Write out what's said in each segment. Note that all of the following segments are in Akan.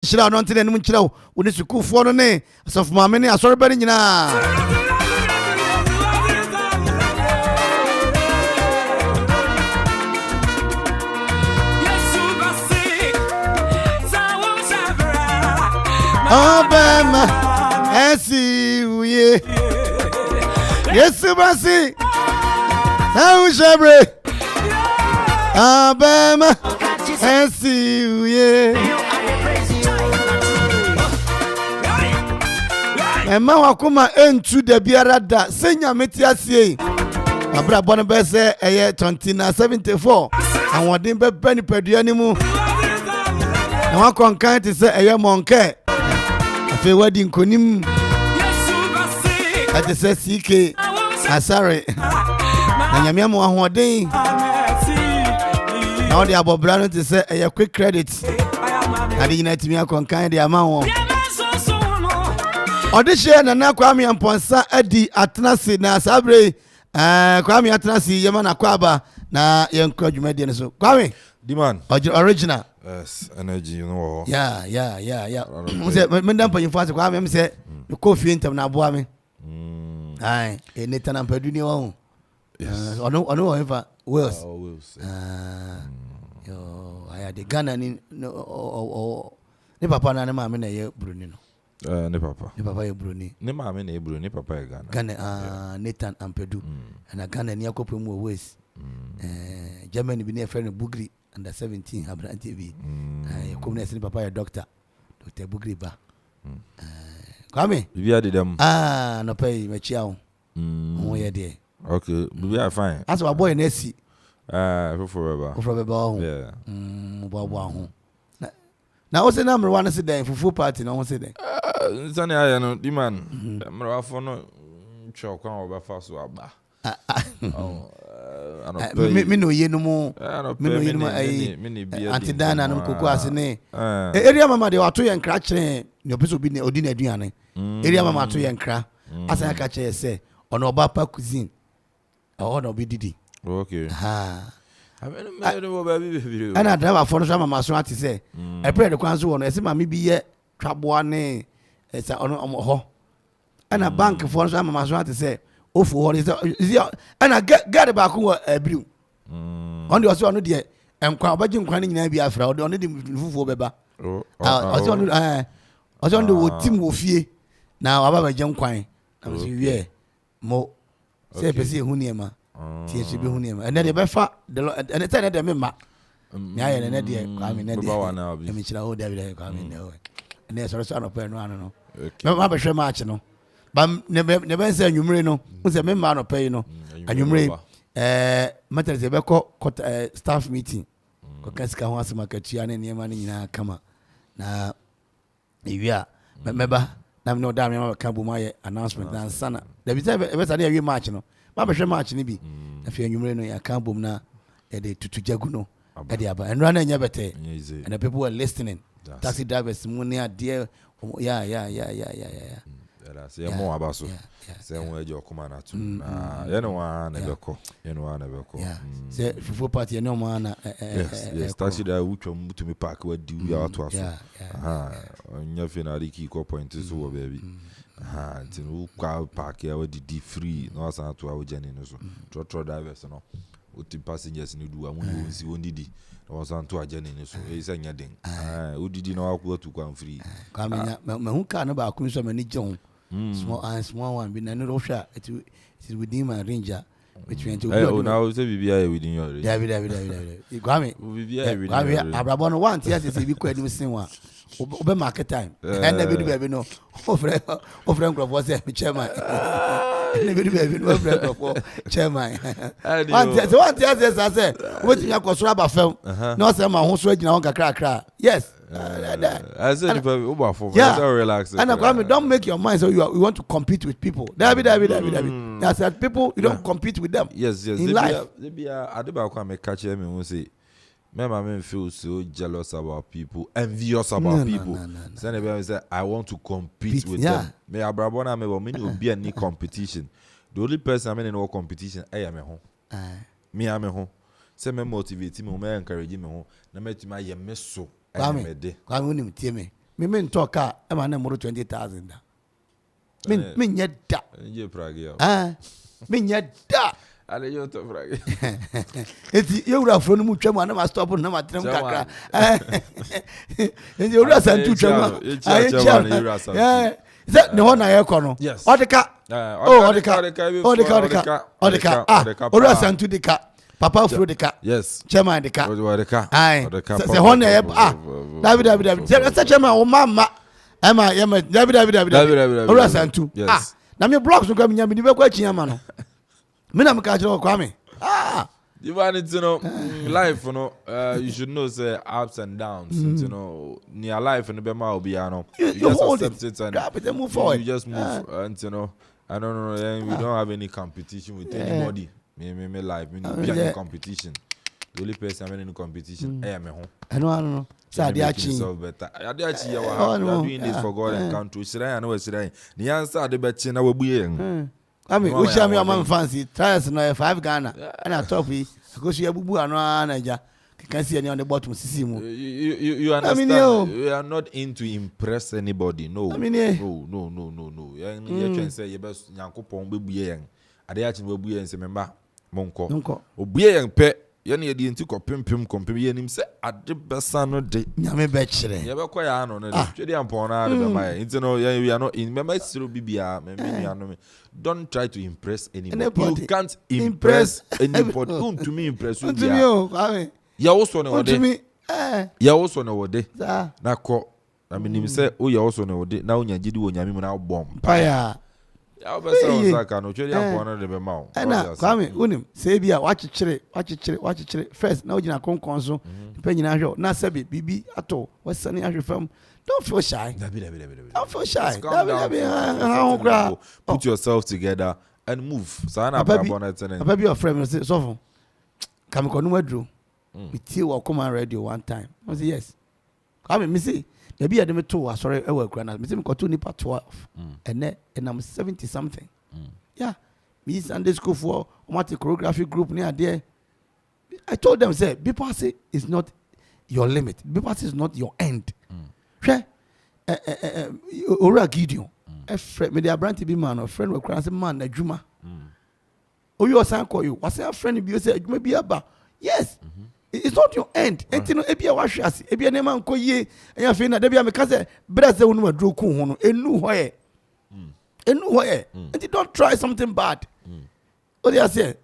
Shira no ntene nim nkyerɛ wo ne sukuufoɔ no ne asɔfo maame ne asɔrebɛ nyinaa. Obama esi uye Yesu basi au shabre Obama esi uye Emma wakuma entu de biara da senya meti asie abra bono be se eye 2074 anwodin be bani padua ni mu na wakonkan te se eye monke afi wadi nkonim ate se CK asare na nyame am ahoden na odi abobra no te se eye quick credit ade nyina timi akonkan de ama won Odishe na na Kwame Amponsa adi atenase na sabre Kwame atenase yema na kwaba na yenkwa dwumade ne so Kwame Diman original yes energy you know yeah say me dan panyin fase Kwame me say ko fie ntem na aboa me ai eneta na mpadu ni wo ono wo ever Wills yo aya de Ghana ni ni papa na ne ma me na ye Bruni no ne papa ye Bruni ne maame na ebru ne papa ye Ghana Nathan Ampedu na Ghana ni Akropong West Germany bi ne friend Bugri under 17 Abraham TV come ne papa ye Dr. Bugri ba Kwame bibia de dem no pay me chia wo wo ye de okay bibia fine as our boy na si for baba ho yeah bo ho na o se na mro wan se den fufu party na o se den Sunny I know the man. Mrafo no chokwa obafa so aba. Me no ye no mo. Me no ye no ai. Antidana no koko ase ne. Area mama de wato ye nkra kire ne opeso bi ne odi na aduane. Area mama to ye nkra. Asa ka kire se ono oba pa cuisine. Ono bi didi. Okay. Ana driver for no mama so ati se. E pray de kwan so wono ese mama bi ye twaboa ne esa ono ho ana bank for so mama so ati se ofu ho is ana get back wo abriu on the also no de enkwa obaji nkwa ne nyina bi afra ono de fufu beba also ono also no wo tim wo fie na waba ba je nkwan na so wie mo se pese hu ne ma tie se bi hu ne ma ene de be fa de ene te ne de me ma nya ye ne de Kwame ne de emi chira ho de bi Kwame ne ho ne so no pe no ano no me be hwe match no ba ne be se anwumre no se me ma no pe no anwumre matter se be ko staff meeting ko kasika ho asema katua ne niema ne nyina kama na ewia meba na me no da me ma ka bu ma ye announcement na sana da bi se be sa ne wi match no ma be hwe match ne bi na fi anwumre no ya ka bom na e de tutu jagu no e de aba enra na nya bete and the people were listening. Taxi drivers money there yeah that's more about so say we your Okoman atu na ye no wa na beko say fufu party no ma na yes taxi driver utwam butumi park wa di wi ato aso nya finali ki ko point so wo baby tin u kwa park ya wa di free no asan ato a jani no so tro drivers no uti passengers ni du amu nsi wondidi no asan to ajani ni so e sa nya den udidi na akwa tu kwa free Kwame me hu ka no ba akun so mani jon small one bi na no hwa it is within my range between to now say bibia within your range David Kwame bibia within abrabo no one tia say bi kwa nim sin wa obe market time and na bi no ofre nkrofo say chairman ne bi no ofre nkrofo chairman one tia say wetin yakosoro aba fam no say ma ho so agina ho kakra yes I said if over for relax and Kwame don't make your mind so you want to compete with people David I said people you don't compete with them yes in life they be adeba Kwame catch me who say my mama feel so jealous about people, envious about people. No. Say I want to compete with them. Me abrabona me but me no be any competition. The only person I mean in all competition, I am home. Me am home. Say me motivate me, me encourage me home. Na me to my yemeso. Kwame unim tie me me men talk car e ma na mo 20,000 da me nya da je prage me nya da ale yo to prage eti yewura fro no mu twam na ma stop na ma trem kakra eti yewura santu twam That no one I echo. Yes. Odeka. Ora santu deka. Papa fro deka. Yes. Chairman deka. Odeka. Aye. Se hon e David. Se chairman o mama. Ema yema David. Ora santu. Na me blocks no kam nyam ni be kwa chiama no. Me na me ka jero kwa me. You want to know life, you should know say ups and downs. You know, near life and the bema will be you just accept it and move forward. You just move and I don't know. We don't have any competition with anybody. Me life, me no competition. The only person I'm in competition, I know. I know. So I did better. I did you are doing this for God and country. Should I know? Should I? The answer the better now will be. I mean, we shall be a man fancy. Try us no 5 Ghana. And I top it. Because you have bubu and Naija. Can see any on the bottom. You understand? We are not in to impress anybody. No. I mean, no. You can say you best Akropong baby young. I dey actually baby young. Say member Monko. Obi young pe. You need the into pim compare him say at the best no day. Nyame betchere. You be kwaya no no. Twede ampona de be my. Into no we are not in member still bibia. Me don't try to impress anybody. You can't impress anybody. To me impress you. Ya also no wode. Ya also no wode. Na ko. I mean him say oh ya also no wode. Na onya gidi wo nyame mu na bomb. Paya. Ya obesa on saka no twede ampona de be ma o. Na kwame unim say bia wachichere first na ogina konkon so pe nyina hwe na sabi bibi ato wasani ahwe fam. Don't feel shy. Don't feel shy. Put yourself together and move. Papa be your friend. Say, so come on, no word. We till Okoman radio one time. I say yes. Come me see. Maybe I didn't too. Sorry, I work right now. Me say me got 12, and I'm 70 something. Yeah, me Sunday school for automatic choreography group near there. I told them say, people say it's not your limit. People say it's not your end. Hwɛ ora Gideon friend me dey branch be man or friend we cry say man na adwuma oyi osan call you was say friend bi say adwuma bi aba yes it's not your end enti no ebia wa hwe ase ebia ne man koyie enya fe na da bia me ka say brother say wonu aduro ku ho no enu ho ye enti don't try something bad o dey say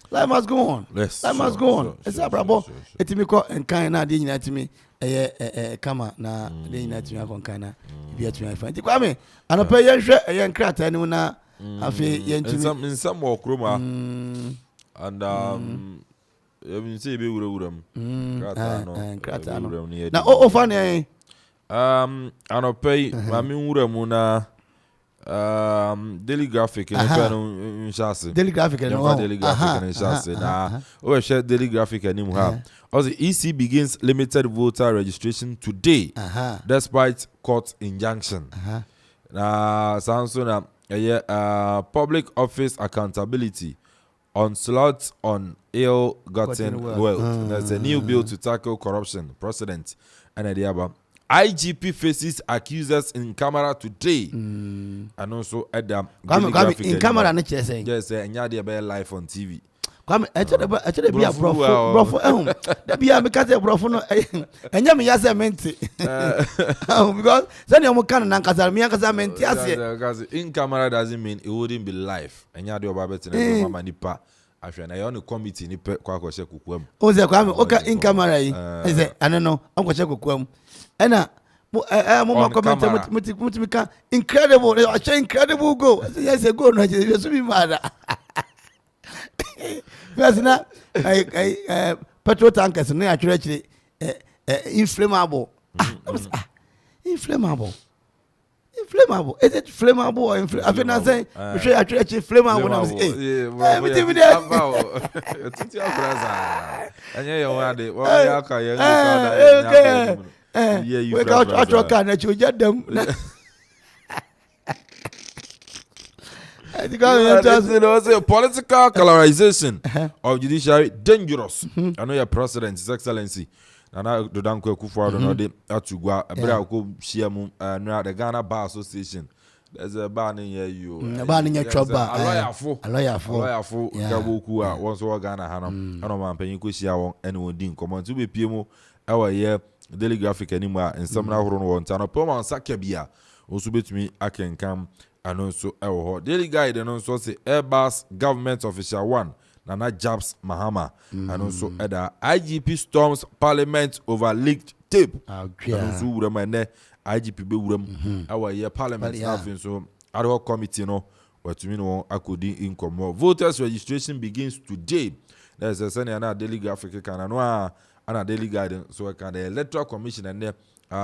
life must go on. Life must go on. Esa brabo etimi ko enkan na de nyina etimi kama na de nyina etimi akon kan na bi etimi afa. Nti kwa me anopa ye hwe ye nkrata ni na afi ye ntimi in some more kroma and you say be wuram nkrata no na o fa ne anopa ma mi wuram na daily graphic in the daily graphic na we share daily graphic anymore have also EC begins limited voter registration today despite court injunction na Samsung public office accountability onslaught on ill-gotten wealth. There's a new bill to tackle corruption precedent and the other IGP faces accusers in camera today, and also at the in camera. Na chese saying yes, and ya dey be live on TV. Come, actually be a brofo. That be a because brofo no. Enya me yase menti. Because then you can na kasa me kasa menti ase. In camera doesn't mean it wouldn't be live. Enya dey oba beti na mama nipa. Afia na you committee ni kwa kwahye kokwam. O ze kwa me oka in camera yi. Eze anano am kwahye kokwam. Ena mo comment mutimika incredible incredible goal. Yes, a goal no just be mad. First na petrol tankers no actually inflammable. Inflammable. Is it flammable or inflammable? I feel say we should actually flammable now. Everything there. It's your brother. And you want it. Well, okay. We got to can that you get them. Political colorization of judiciary dangerous. I know your president, His Excellency Nana Dodanko Akuffo no de atugwa abra ko hia mu no the Ghana Bar Association. There's a bar near you. A bar near Choba. A lawyer Gaboku a once wa Ghana Hanam. Ano man penyin ko hia won ene won din common to be piemu our year daily graphic anymore and some na horo no won tano poma nsaka bia. Osu betumi akenkam anonso ewo daily guide no so say Airbus government official 1 Nana Jabs Mahama anonso eda IGP storms parliament over leaked tape anonso wurama ne IGP be wuram our year parliament staffing so ad hoc committee no watumi no akodi inkomo voters registration begins today. There's a senior na daily graphic kana no ana daily guide so can the electoral commission and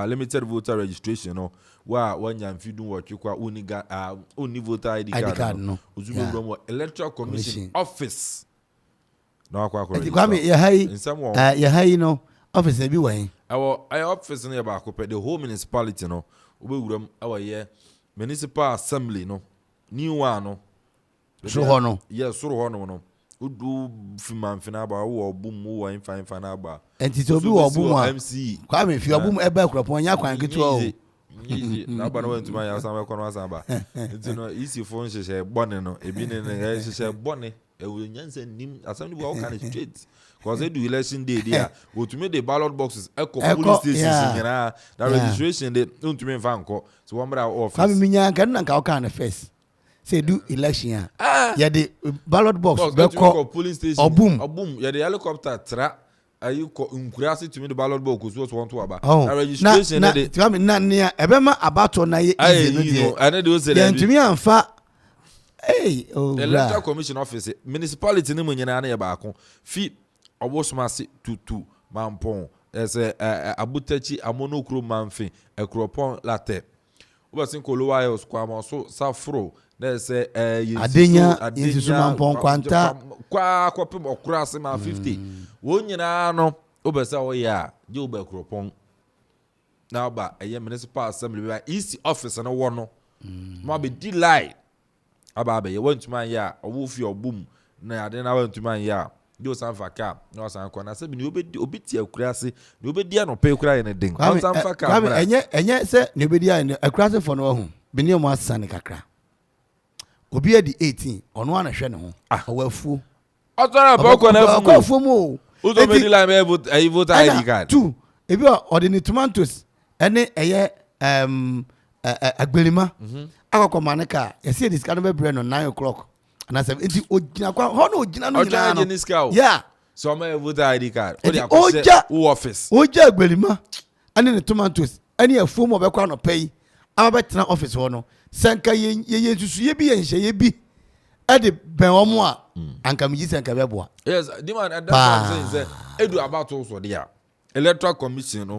limited voter registration no wa wanya mfidu watwekwa uni voter ID card no uzume bro electoral commission office no akwa kwame ya hai no office bi wan our office no ba akopɛ the whole municipality no obewuram our year municipal assembly no new one no so ho no yes so ho no udu fimanfina ba wo obum wo infa na ba enti obi wo obum a MC kwame fi obum ebe Akropong nya kwan ketewa o na ba no wentuma ya sama kwa no asaba enti no isi phone hyehyɛ bɔne no ebi ne hyehyɛ bɔne ewu nyansa nim asam ni wo kan straight cause they do election day there wotumi the ballot boxes echo police stations nyina that registration they untumi mfa nko so wo mra office kwame minya kan na ka kan first say do election ya the ballot box beko police station obum ya the helicopter tra ayi ko nkurase to me the ballot box so want to aba registration dey kwame na ne ebema abato na ye easy no dey ane dey o say ya ntumi amfa electoral commission office municipality ni munyina na ye baako fi obosomase tutu mampon ese abutachi amonokro manfe Akropong late obasin kolowa yo squama so safro na say adenya insusu mampon kwanta kwa kopim okurase ma 50 wonyina no obesa wo ya je oba Akropong na ba eye municipal assembly by east office na wo no ma be delay aba be ye wantuma ya owo fi obum na ade na wantuma ya do sanfa ka no sanko na se bi ni obeti akurase ni obedi anope kura ne den sanfa ka enye se ni obedi akurase fo no ho bi ni mo asane kakra obi adi 18 ono ana hwe ne ho awafu otora boko na fu awafu mu uzo medi line be voter ID card two ebi odi ni tomatoes ene eye agberima Okoman ka yesi dis kan be bre no 9 o'clock and I said enti ogina kwa ho no ogina no nyina no yeah so my voter ID card oja office oja agberima ane ne tomatoes ane afuo mo be kwa no pay abetena office ho no sanka ye susu ye bi ye nhye ye bi e de ben omo a anka mi sanka be boa yes the man and that say edu about also there electoral commission no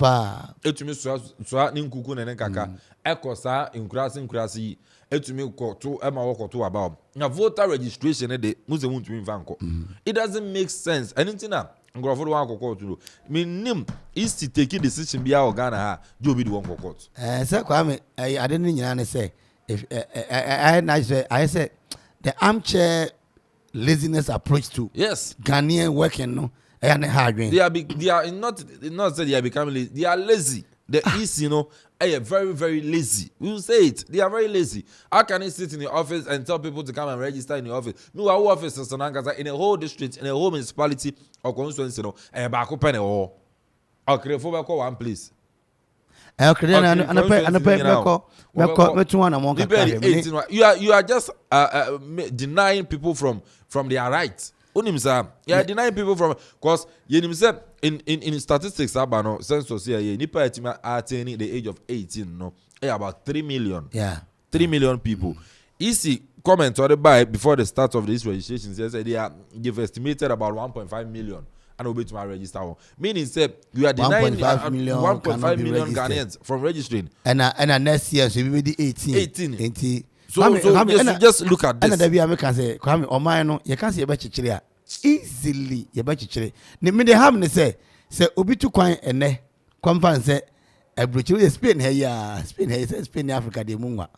etumi so ni nkuku ne kaka ekosa inkurasi etumi koto ema wokoto about na voter registration de muze muntumi mfanko it doesn't make sense anything na ngorofo do wankoko to minim is to take decision bia organ ha do obi do wankoko say kwame ade ni nyina ne say if I say the armchair laziness approach to yes Ghanaian working no they are not that they are becoming lazy. They are lazy. The East, you know, are very, very lazy. We will say it. They are very lazy. How can you sit in the office and tell people to come and register in the office? No, our office is in a whole district, in a whole municipality or constituency, you know, and back up any or Akropong one place. You are just denying people from their rights. Yeah, denying people from because in statistics abano census here nipa etima attaining the age of 18 no about 3 million. Yeah. 3 million people. Easy comment or by before the start of this registration says they've estimated about 1.5 million and obey to my register. Meaning say you are denying 1.5 million Ghanaians from registering. And next year so we be 18. So just look at this. And that we can say kwame omai no you can see ebe chichire easily you be chichire me dey have ne say obi tu kwan ene kwamfan say ebrochire Spain here Spain Africa dey munwa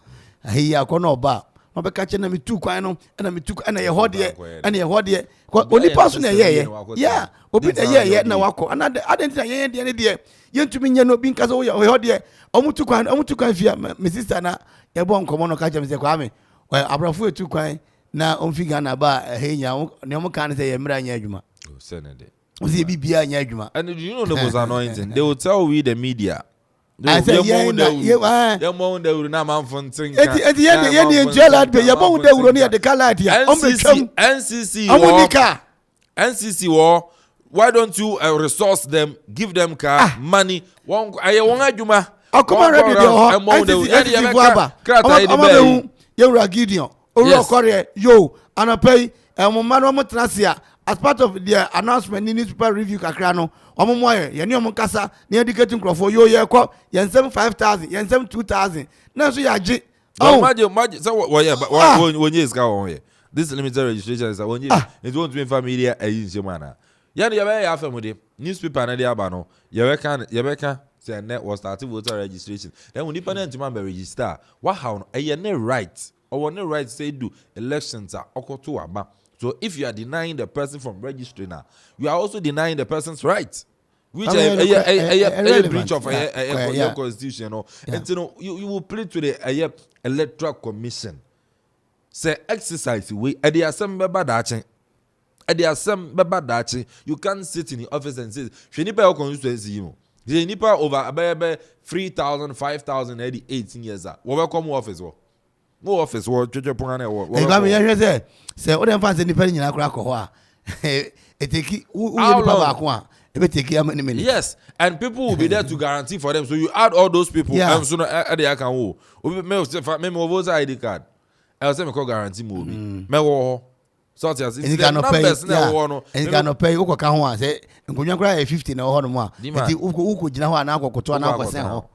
here akono oba ma be catch na me tu kwan no na me tu na ye hode na ye hode onipa so na ye yeah obi na ye na wako ana identity ye de ne de yentumi nya no bi nka so wo hode omutu kwan fia me sister na ye bo nkomo no ka che me se kwa me abrafo etu kwan na onfiga na ba henya ne mo kan say ye mra nya adwuma oh senede ozi bibia nya adwuma and you know the most anointing they will tell we the media I say yeah mo de uru na Amanfo ntin kan ye enjoy that be ye mo de uru ne de kala dia NCC war why don't you resource them give them car money won aye won adwuma Okoman ready dey ho NCC fuaba omo ye ura Gideon uru okore yo anapay mo man mo trasia as part of the announcement in newspaper review kakra no omo moye ye ne omo kasa na educating crofo yo ye ko ye 75,000 ye 2,000 na so ya age oh maje so when is ga won here this limited registration is when you it won't be familiar ayin semana ya ne ye be ya famode newspaper na dey aba no ye be say net was starting voter registration then when people need to be register what how e ne right or no right say do elections are okoto aba. So if you are denying the person from registering now, you are also denying the person's right, which a breach of a constitution. And you will plead to the electoral commission. Say exercise way at the assembly badachi. At the assembly badachi, you can't sit in the office and say, "Shenipa constituency you." The nipa over about 3,000, 5,000, 18 years. Welcome office. Mo office wo twetwe pon na wo e me yehwe se o dem fa se nipa nyina kura ko ho a eteki u nipa ba ko a e be teki am ni mini yes and people will be there to guarantee for them so you add all those people and so no e dey kan wo obi me voter ID card e say me ko guarantee mo obi me wo ho so ti as the numbers na wo no and can no pay wo ka ho a se nkonwa kura e 50 na ho no mo a enti uko gina ho na akokoto na akosen ho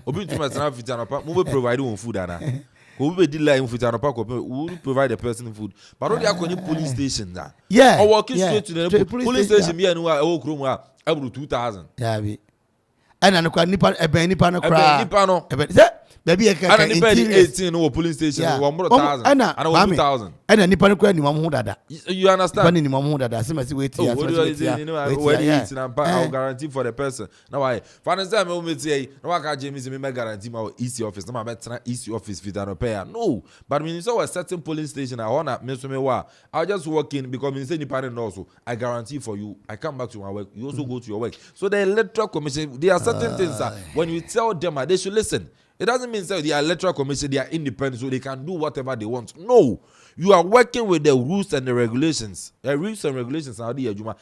obi ntuma sana 50 na pa mo be provide one food ana who will be line food and who provide the person food. But only at police station now. Yeah. Or walking straight to the police station. Me and who are 2,000. Yeah, be. And I can nipa no cry. Nipa no. Baby, I can nipa 18 or police station. 1,000. And 2,000. And a nipa no cry ni mamu dada. You understand? When ni mamu dada, see me wait here. What do you know? I'll guarantee for the person. Now why? For instance, me will say, no, I can't James me guarantee my EC office. No, my better EC office fit and pay. No, but when you saw a certain police station, I wanna me wa. I'll just walk in because me say nipa no also. I guarantee for you. I come back to my work. You also go to your work. So the electoral commission, there are certain things that when you tell them, they should listen. It doesn't mean that the electoral commission they are independent, so they can do whatever they want. No, you are working with the rules and the regulations. The rules and regulations are the Juma.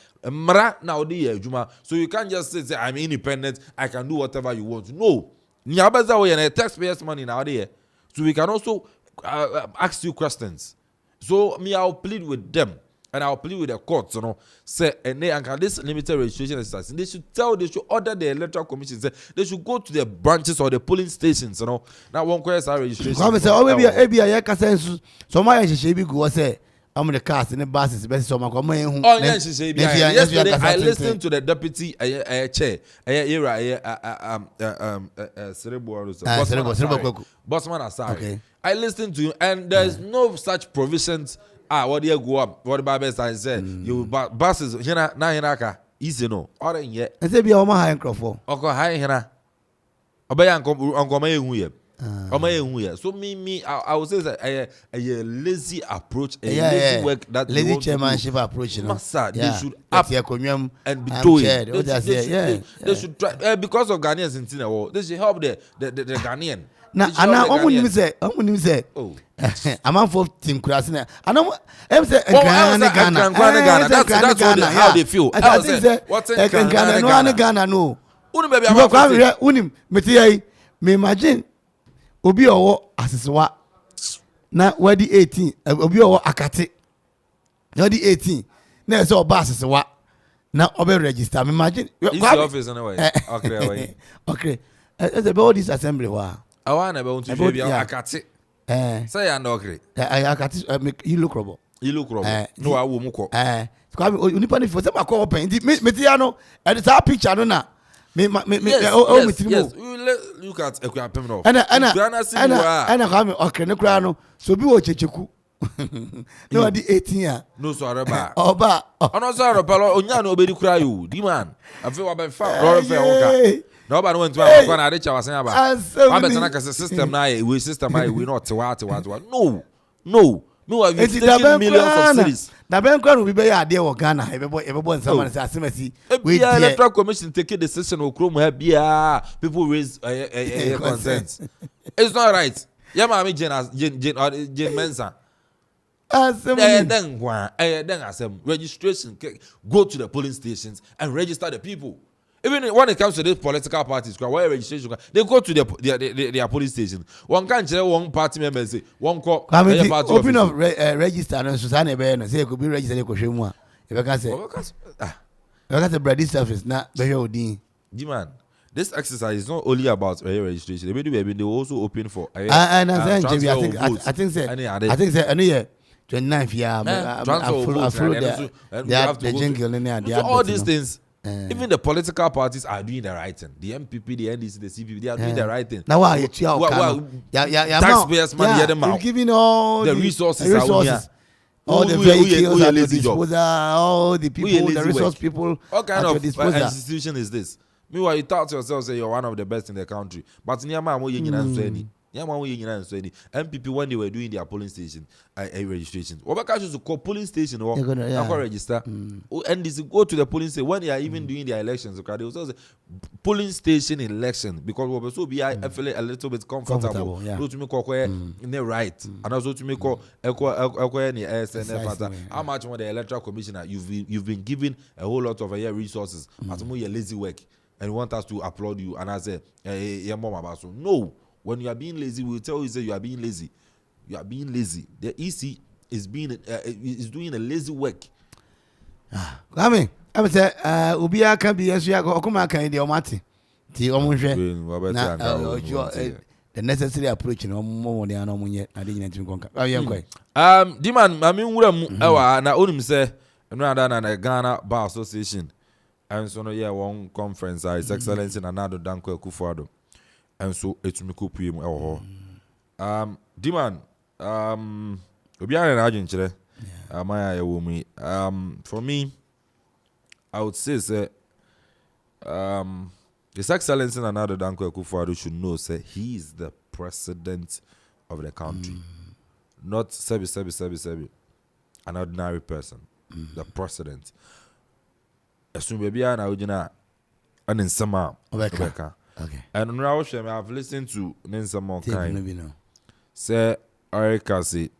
Now the Juma. So you can't just say I'm independent. I can do whatever you want. No, Nyabaza way and taxpayers' money now there. So we can also ask you questions. So I'll plead with them. And I'll plead with the courts, say, and this limited registration exercise. They should order the electoral commission. Say, they should go to the branches or the polling stations, Now, one question registration. Come say, oh, maybe I can so my should be go say, I'm the cast in the buses, best so much. Oh, yes, yesterday I listened to the deputy chair, Bossman Asari. I listened to him, and there's no such provisions. What do you go up? What the Bible says? You buses here na easy no. Or yet. And say be on my Akropong. Oko high here. Obey uncle my here. So me, I would say that a lazy approach, lazy work that lazy chairmanship approach. They should up and be doing. They should try because of Ghanaians in Tina. They should help the Ghanaian. Na ana omunim say oh Amanfo team kurasina ana em say Ghana that's how they feel. I say what's in Ghana no unu baby Amanfo unim meti me imagine obi owo aseswa na wadi 18 obi owo akate na wadi 18 na say oba aseswa na obe register me imagine office anyway okay as about this assembly wa I want to show you akate. Say and okre. Akate you look robo. No awo muko. Because onipa ni for say ma call open. Meti ya no. And it's our picture no na. Yes. Look at Akuapem now. And I'm okay. No crown. So be watch cheku. No, the 18. No, sorry, ba. Oba. Ono sorry, palo. Onya no obedi kura you. Di man. Afi wa be fa. Lord fe wonka. No ba no went to akwa na ade cha wasan aba. Wa be tana ka system na we system na we not wa. No. No, have you taken millions of cities? Na ben kwa no be ya ade wo Ghana. Ebebo nsama say asemasi. We electoral commission take a decision okrom ha bia. People raise consent. It's not right. Ya ma me Jane Mensa. Registration. Go to the polling stations and register the people. Even when it comes to these political parties, where registration, they go to their polling station. One can't tell one party member say one call. Open up register and Susanne Bayon say it could be registered. If I can say, that's a bready surface. Not very old. Demand. This exercise is not only about registration. They also open for. I think so. 29th year. I follow the jingle in there. All these things. Even the political parties are doing the right thing. The MPP, the NDC, the CPP, they are doing the right thing. Now, taxpayers' money, you're giving all the resources, all the vehicles at your disposal, all the people, the resource people. What kind of institution is this? Meanwhile, you thought to yourself, say you're one of the best in the country, but in your mind, MPP when they were doing their polling station registration. Obaka should call polling station or register. And this go to the polling station when they are even doing their elections. Okay, they also say polling station election because we also be I feel a little bit comfortable. So to me in the right and also to me how much more the electoral commissioner you've been given a whole lot of resources, but you're lazy work and you want us to applaud you and I say no. When you are being lazy, we'll tell you that you are being lazy. You are being lazy. The EC is doing a lazy work. I mean, I would say, Ubia can be as you are Okoman can the Omati. The the necessary approach no more than no yet. I didn't even conquer. I am quite. Demand, I mean, na onim say, another than a Ghana Bar Association. And so, no, one conference, His Excellency and another Danko Akuffo. And so it's me copy Demand for me I would say His Excellency and another Danko Akuffo should know say he is the president of the country, not Sebi, an ordinary person, the president. Assume baby and in summer okay. And I've listened to Ninsamo Kind. Say Erica say,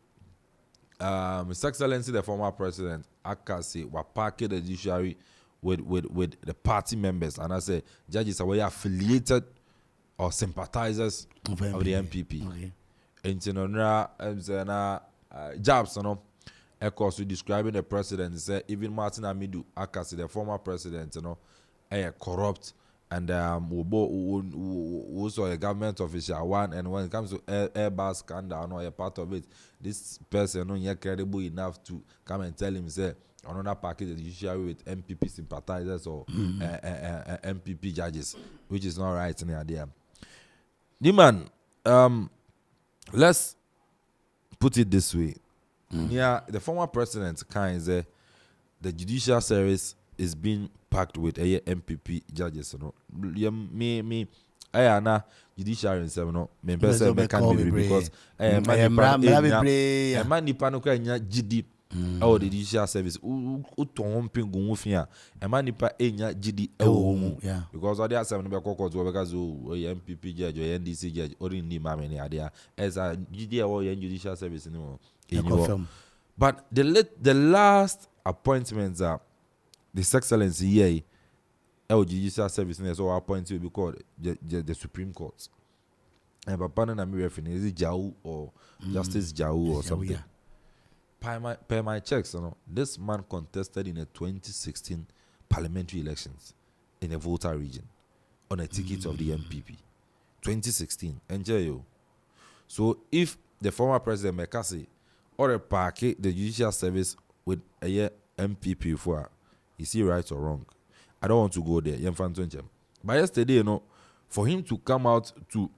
His Excellency the former president, Akasi, were parking the judiciary with the party members, and I say judges are affiliated or sympathizers of the MPP. Okay. And you know, jobs, you know, of course, describing the president, say even Martin Amidu Akasi, the former president, you know, corrupt. And also a government official one, and when it comes to Airbus scandal, no, a part of it, this person not credible enough to come and tell him say another package that you share with MPP sympathizers or MPP judges, which is not right in the idea. Demand, let's put it this way. Yeah, the former president kind of say the judicial service is being packed with a MPP judges, you know. Me, I am na judiciary and no. Me person me can be because man nipa no kwa nya GD or the judicial service. Uton pingu mfia. Man nipa nya GD ewo because all the seven be court because MPP judge or NDC judge or ni mama ni ade as a GD or judicial service no. But the last appointments are His Excellency here, judicial service is so appointed to be called the Supreme Court. And Papa and I'm referring is it Jau or Justice Jau or something. Per my checks, you know, this man contested in the 2016 parliamentary elections in the Volta region on a ticket of the MPP. 2016, enjoy you. So if the former president Mekasi or a parquet the judicial service with a MPP for is he right or wrong? I don't want to go there. But yesterday, for him to come out to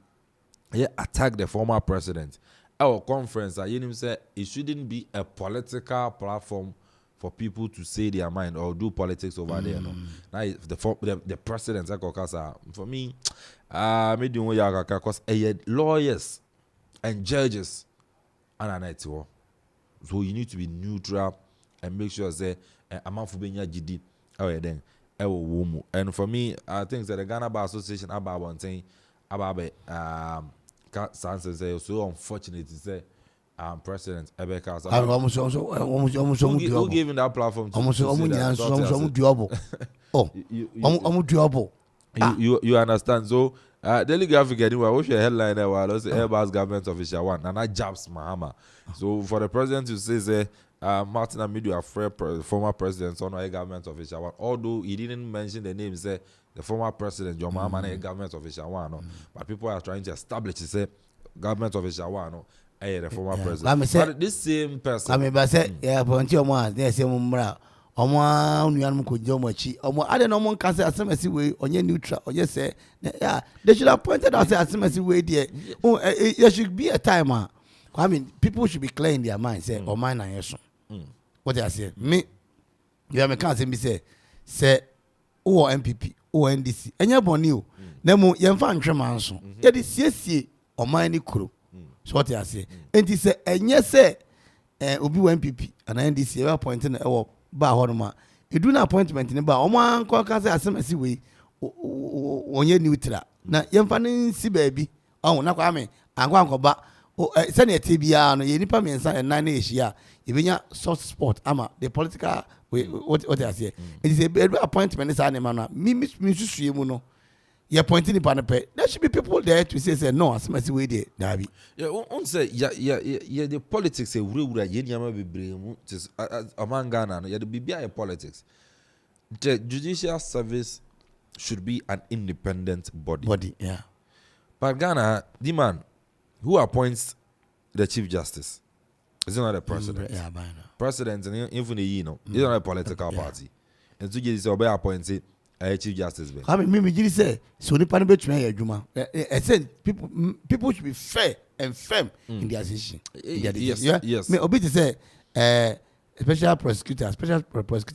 attack the former president, our conference, said it shouldn't be a political platform for people to say their mind or do politics over there. Now, the president, for me, because lawyers and judges and so you need to be neutral and make sure say Amanfo benya gidi then and for me I think that the Ghana Bar Association about one thing about say so unfortunate to say president Ebeka who gave him that platform you understand. So Daily Graphic anyway, what's your headline there? Well, let's say Airbus government official one, and I jabs Mahama. So for the president to say, Martin Amidu, a former president, on a government official one, although he didn't mention the name, say the former president, John Mahama, a government official one, but people are trying to establish, say government official one, the former president. But this same person, I mean, yeah, but they say, Omo nuanum ko jomo chi omo ade no mon kase asemasi we onye neutral onye say yeah they should have pointed out say asemasi we there there should be a time I mean people should be clear in their mind say o mind na yeso what they say me you me can say me say o MPP o NDC enye boni o na mu ye mfa ntwe manso ye de siesie o mind ni kuro so what they say enti say enye say obi o MPP and NDC we appointed na e ba horoma edu na appointment ni ba omo anko ka say asemasi we onye neutral na yemfa ni si baabi na kwa me anko ba se na etebia no ye nipa mensa enan na ehia ebenya soft spot ama the political what they say it is a appointment is an man me susue mu no you appointing nipa no pe there should be people there to say no asemasi we there dabi on say the politics e wura ye niama bebre mu among Ghana no the bibia politics. The judicial service should be an independent body, yeah, but Ghana the man who appoints the chief justice is not the president. President and even he's not a political party, and so you say obey appointed chief justice. I mean, me say so ni pan betumi adwuma. I said people should be fair and firm in their decision. Yes. Me obi to say special prosecutor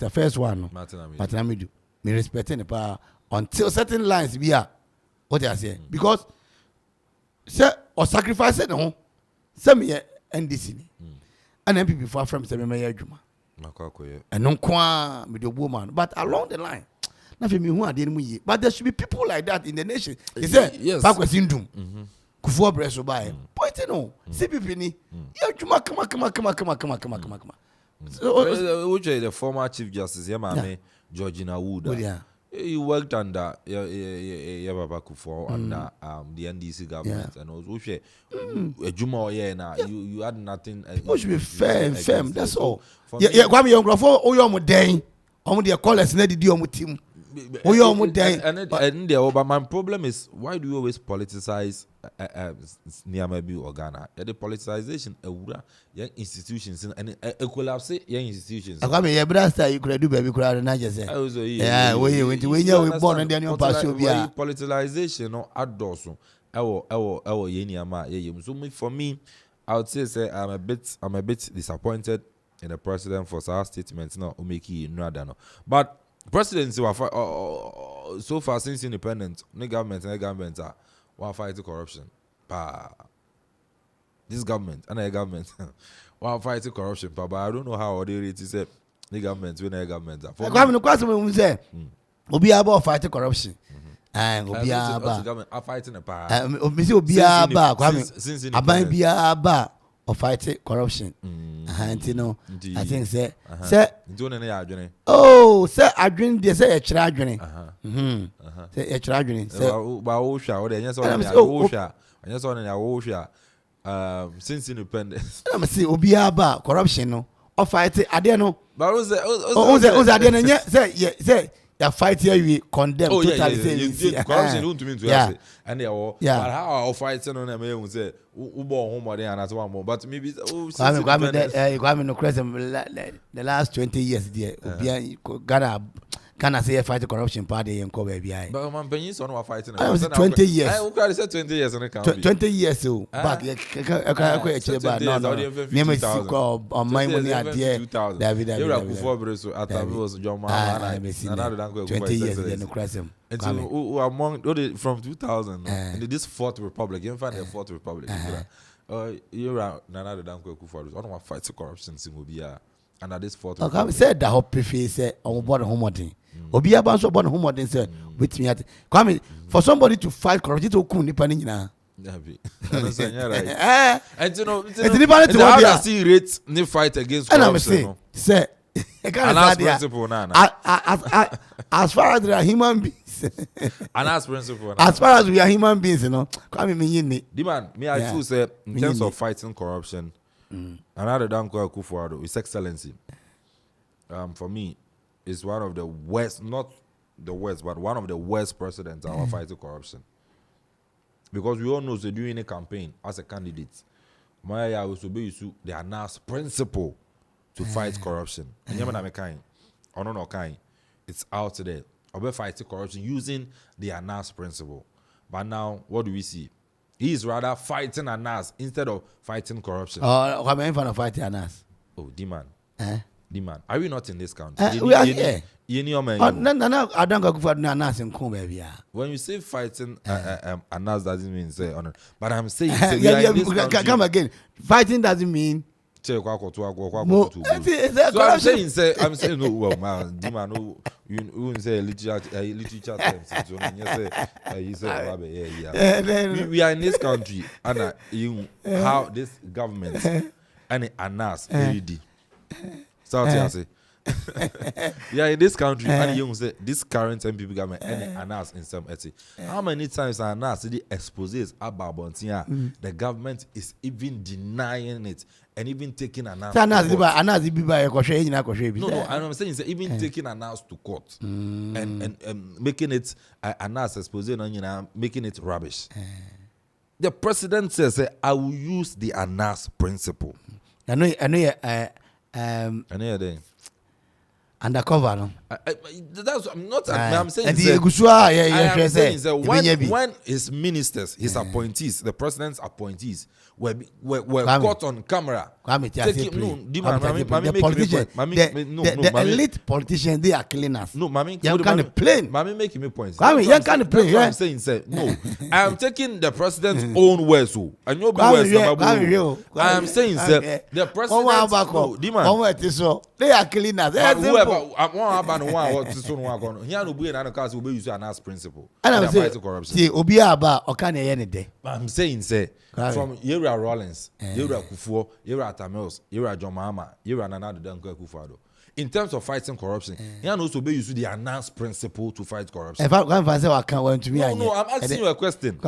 first one Martin Amidu. Me respecting the power until certain lines be what they say because say or sacrifice no say me NDC ni and MPP for from say me adwuma. And no kwa me the woman but along the line but there should be people like that in the nation. He said, yes. Back was Indum. Akuffo Breso by pointing no. CPP ni. Come. So which is the former chief justice, Georgina Wood. He worked under Akuffo under the NDC government and also Juma now you had nothing. People should be fair and firm. That's all. Yeah, Kwame Yongrafo Oyo Mudeng. The callers na did your team. But my problem is why do you always politicize Niamabi or Ghana? The politicization young institutions and collapse young institutions. I mean, brother, you could do baby crowd and I just say, yeah, we born and then you pass politicization or addorsum. So for me, I would say I'm a bit disappointed in the president for our statements now Umeki no. But presidency so far since independence, no government are fighting corruption. This government and a government are fighting corruption. But I don't know how they rate is the government when a government are. The question we say, Obi about fighting corruption. And Obi government are fighting a power. Obi about or fighting corruption. You know, I think say oh say I drink they say a children. Say a children. Say since independence. Let me see Obiaba corruption no or fighting I don't know. But who's say the fight here we condemn totally corruption don't mean to say and they are but how our fighting on them say ubo home there and that's one more but maybe the last 20 years there Ghana Can I say fight corruption party and cover BI? But man, Benny son was fighting. I was 20 years. I would say 20 years on account. 20 years so back. No. Name is on my money idea. David. You're a Akuffo, so at that was John Man. 20 years then cross him. And so among from 2000 and this Fourth Republic, you find the Fourth Republic. You're another Akuffo. I don't want to fight corruption. And at this Fourth Republic. Okay, said the whole preface said on board home thing. Obi abanso born home thing said with me at come for somebody to fight corruption to kun nipa ni na. And you know, how see rates ni fight against corruption. Say as far as they are human beings. As far as we are human beings, you know. Come me demand me I feel say in terms of fighting corruption. Another Danko Akuffo, His Excellency, for me, is one of the worst, not the worst, but one of the worst presidents in our fighting corruption. Because we all know that during a campaign as a candidate, Maya was to be the announced principle to fight corruption. It's out there. We're fighting corruption using the announced principle. But now, what do we see? He is rather fighting Anas instead of fighting corruption. Oh, I'm in front of fighting Anas. Oh, demand. Demand. Are we not in this country? We are here. No, I don't go for Anas and come baby. When you say fighting Anas doesn't mean say honor. But I'm saying come again. Fighting doesn't mean. So I'm saying no. Well, man, demand. No, you say literature terms. We are in this country, and how this government and Anas already. So I say, we are in this country, and you say this current MPP government and Anas in some ethic. How many times Anas exposes about Bontia? The government is even denying it. And even taking Anas to court. No, I'm saying is even taking Anas to court and making it Anas exposing, making it rubbish. The president says, I will use the Anas principle. I know undercover, no. That's I'm saying. When his ministers, his appointees, the president's appointees were caught on camera. The elite politicians, they are killing us. No, Mami, you can't play. Mami making me points. You can't play. I'm saying, no, I am taking the president's own words. And you'll be words. I am saying, the president. They are killing us. Principle. And I'm saying, see, Obiaba or can any day. I'm saying, say, from Yera Rollins, Yera Akuffo, Yera Tamils, Yera John Mahama, Yera Nana Danko Akuffo. In terms of fighting corruption, he also be used the announced principle to fight corruption. If I want to me, no, I'm asking you a question.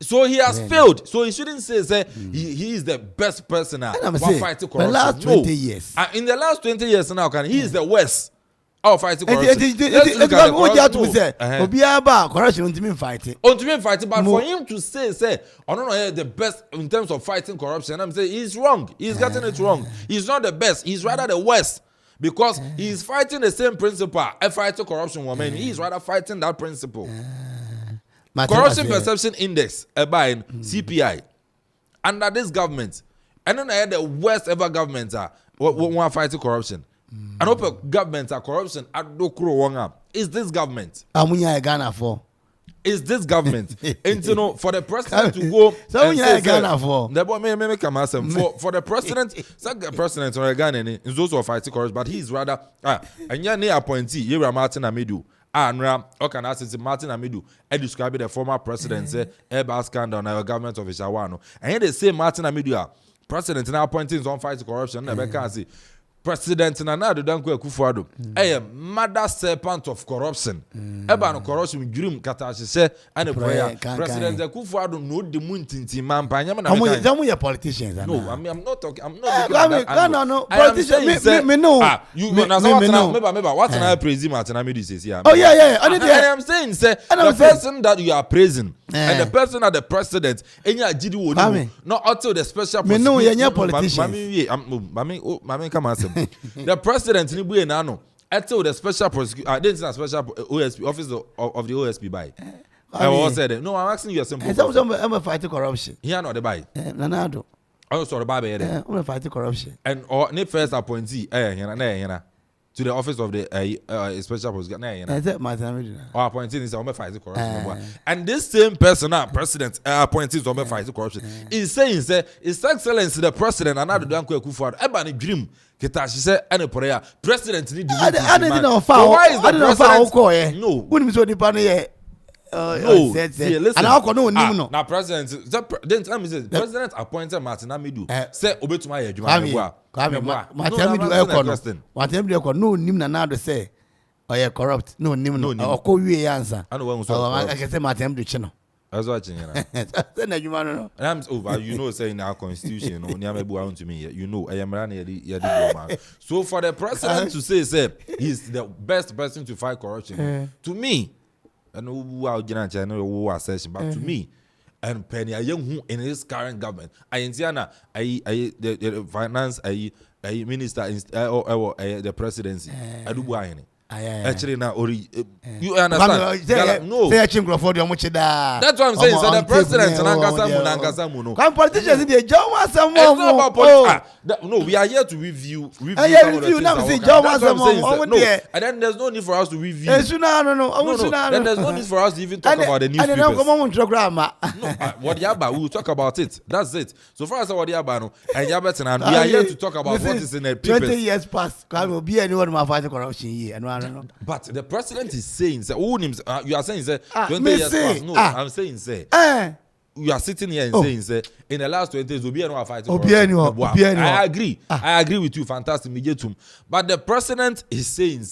So he has failed. So he shouldn't say he is the best person now fighting corruption. The last 20 years. In the last 20 years now, he is the worst. Fighting corruption. Fighting, but for him to say, I don't know the best in terms of fighting corruption, I'm saying he's wrong. He's getting it wrong. He's not the best. He's rather the worst because he's fighting the same principle. A fighting corruption woman, he's rather fighting that principle. Corruption Perception Index, by CPI, under this government, and then the worst ever government are fighting corruption. And open governments are corruption at Dokuro Wanga. Is this government? Ghana for. Is this government? And you know, for the president to go. So Ghana for. The boy may come ask him for the president. The president or Ghana is also fighting corruption, but he's rather and your near appointee, you're Martin Amidu. And okay, I say Martin Amidu. I describe the former president say Eba scandal on our government of Ishawano. And here they say Martin Amidu, president now appointing on fighting corruption. Never can see. President Nana Danko Akuffo a mother serpent of corruption. Eba no corruption dream katashise and a prayer. President Akuffo no the moon tinti man panyama na. Some are politicians. No, I'm not talking. I'm not. No. Politicians. Me no. You know maybe what na praise Martin Amidu says here. Oh yeah. I'm saying say the person that you are praising and the person that the president enya gidi wo no not until the special me no yenya politicians. Mami come answer. The president ni buye na no until the special prosecutor, I didn't say a special OSP office of the OSP by. I was said no. I'm asking you a simple. I'm a fighting corruption. Here not the buy. Nanado. Also the buy. I'm a fighting corruption. And or ne first appointee. To the office of the special prosecutor. Or appointee is on fighting corruption. And this same person, president, appointees on fighting corruption, is saying, His Excellency the President, and another Danko Akuffo, Ebony Dream, Ketashi said, and a prayer. President need to. I didn't know why is the president? No, wouldn't be so no, see, listen. Now, president, then tell me, president appointed Martin Amidu. Say, Obetuma Yajuma. No, Nimna now to say, or you're corrupt. No, Nimno, or call you answer. I know I can say Martin Amidu channel. I was watching, and I'm over, saying our constitution, no, Niamebu to me, I am running. So for the president to say, he's the best person to fight corruption, to me. And who are who are session, but to me, and Penny, a young who in his current government, the finance, minister, the presidency, I do buy any. Actually, now, you understand? No, that's what I'm saying. So the president and Angasamuno. Come politicians in the John no, we are here to review. Review now. See John no, and then there's no need for us to review. No. Then there's no need for us to even talk about the newspapers. What Yaba, we will talk about it. That's it. So far as what Yaba, and Yaba, we are here to talk about what is in the papers. 20 years past, will be anyone who fight corruption here. But the president is saying, you are saying, 20 years past. No, I'm saying, you are sitting here and saying, in the last 20 years, Obi Anu fighting corruption. I agree with you, fantastic. But the president is saying,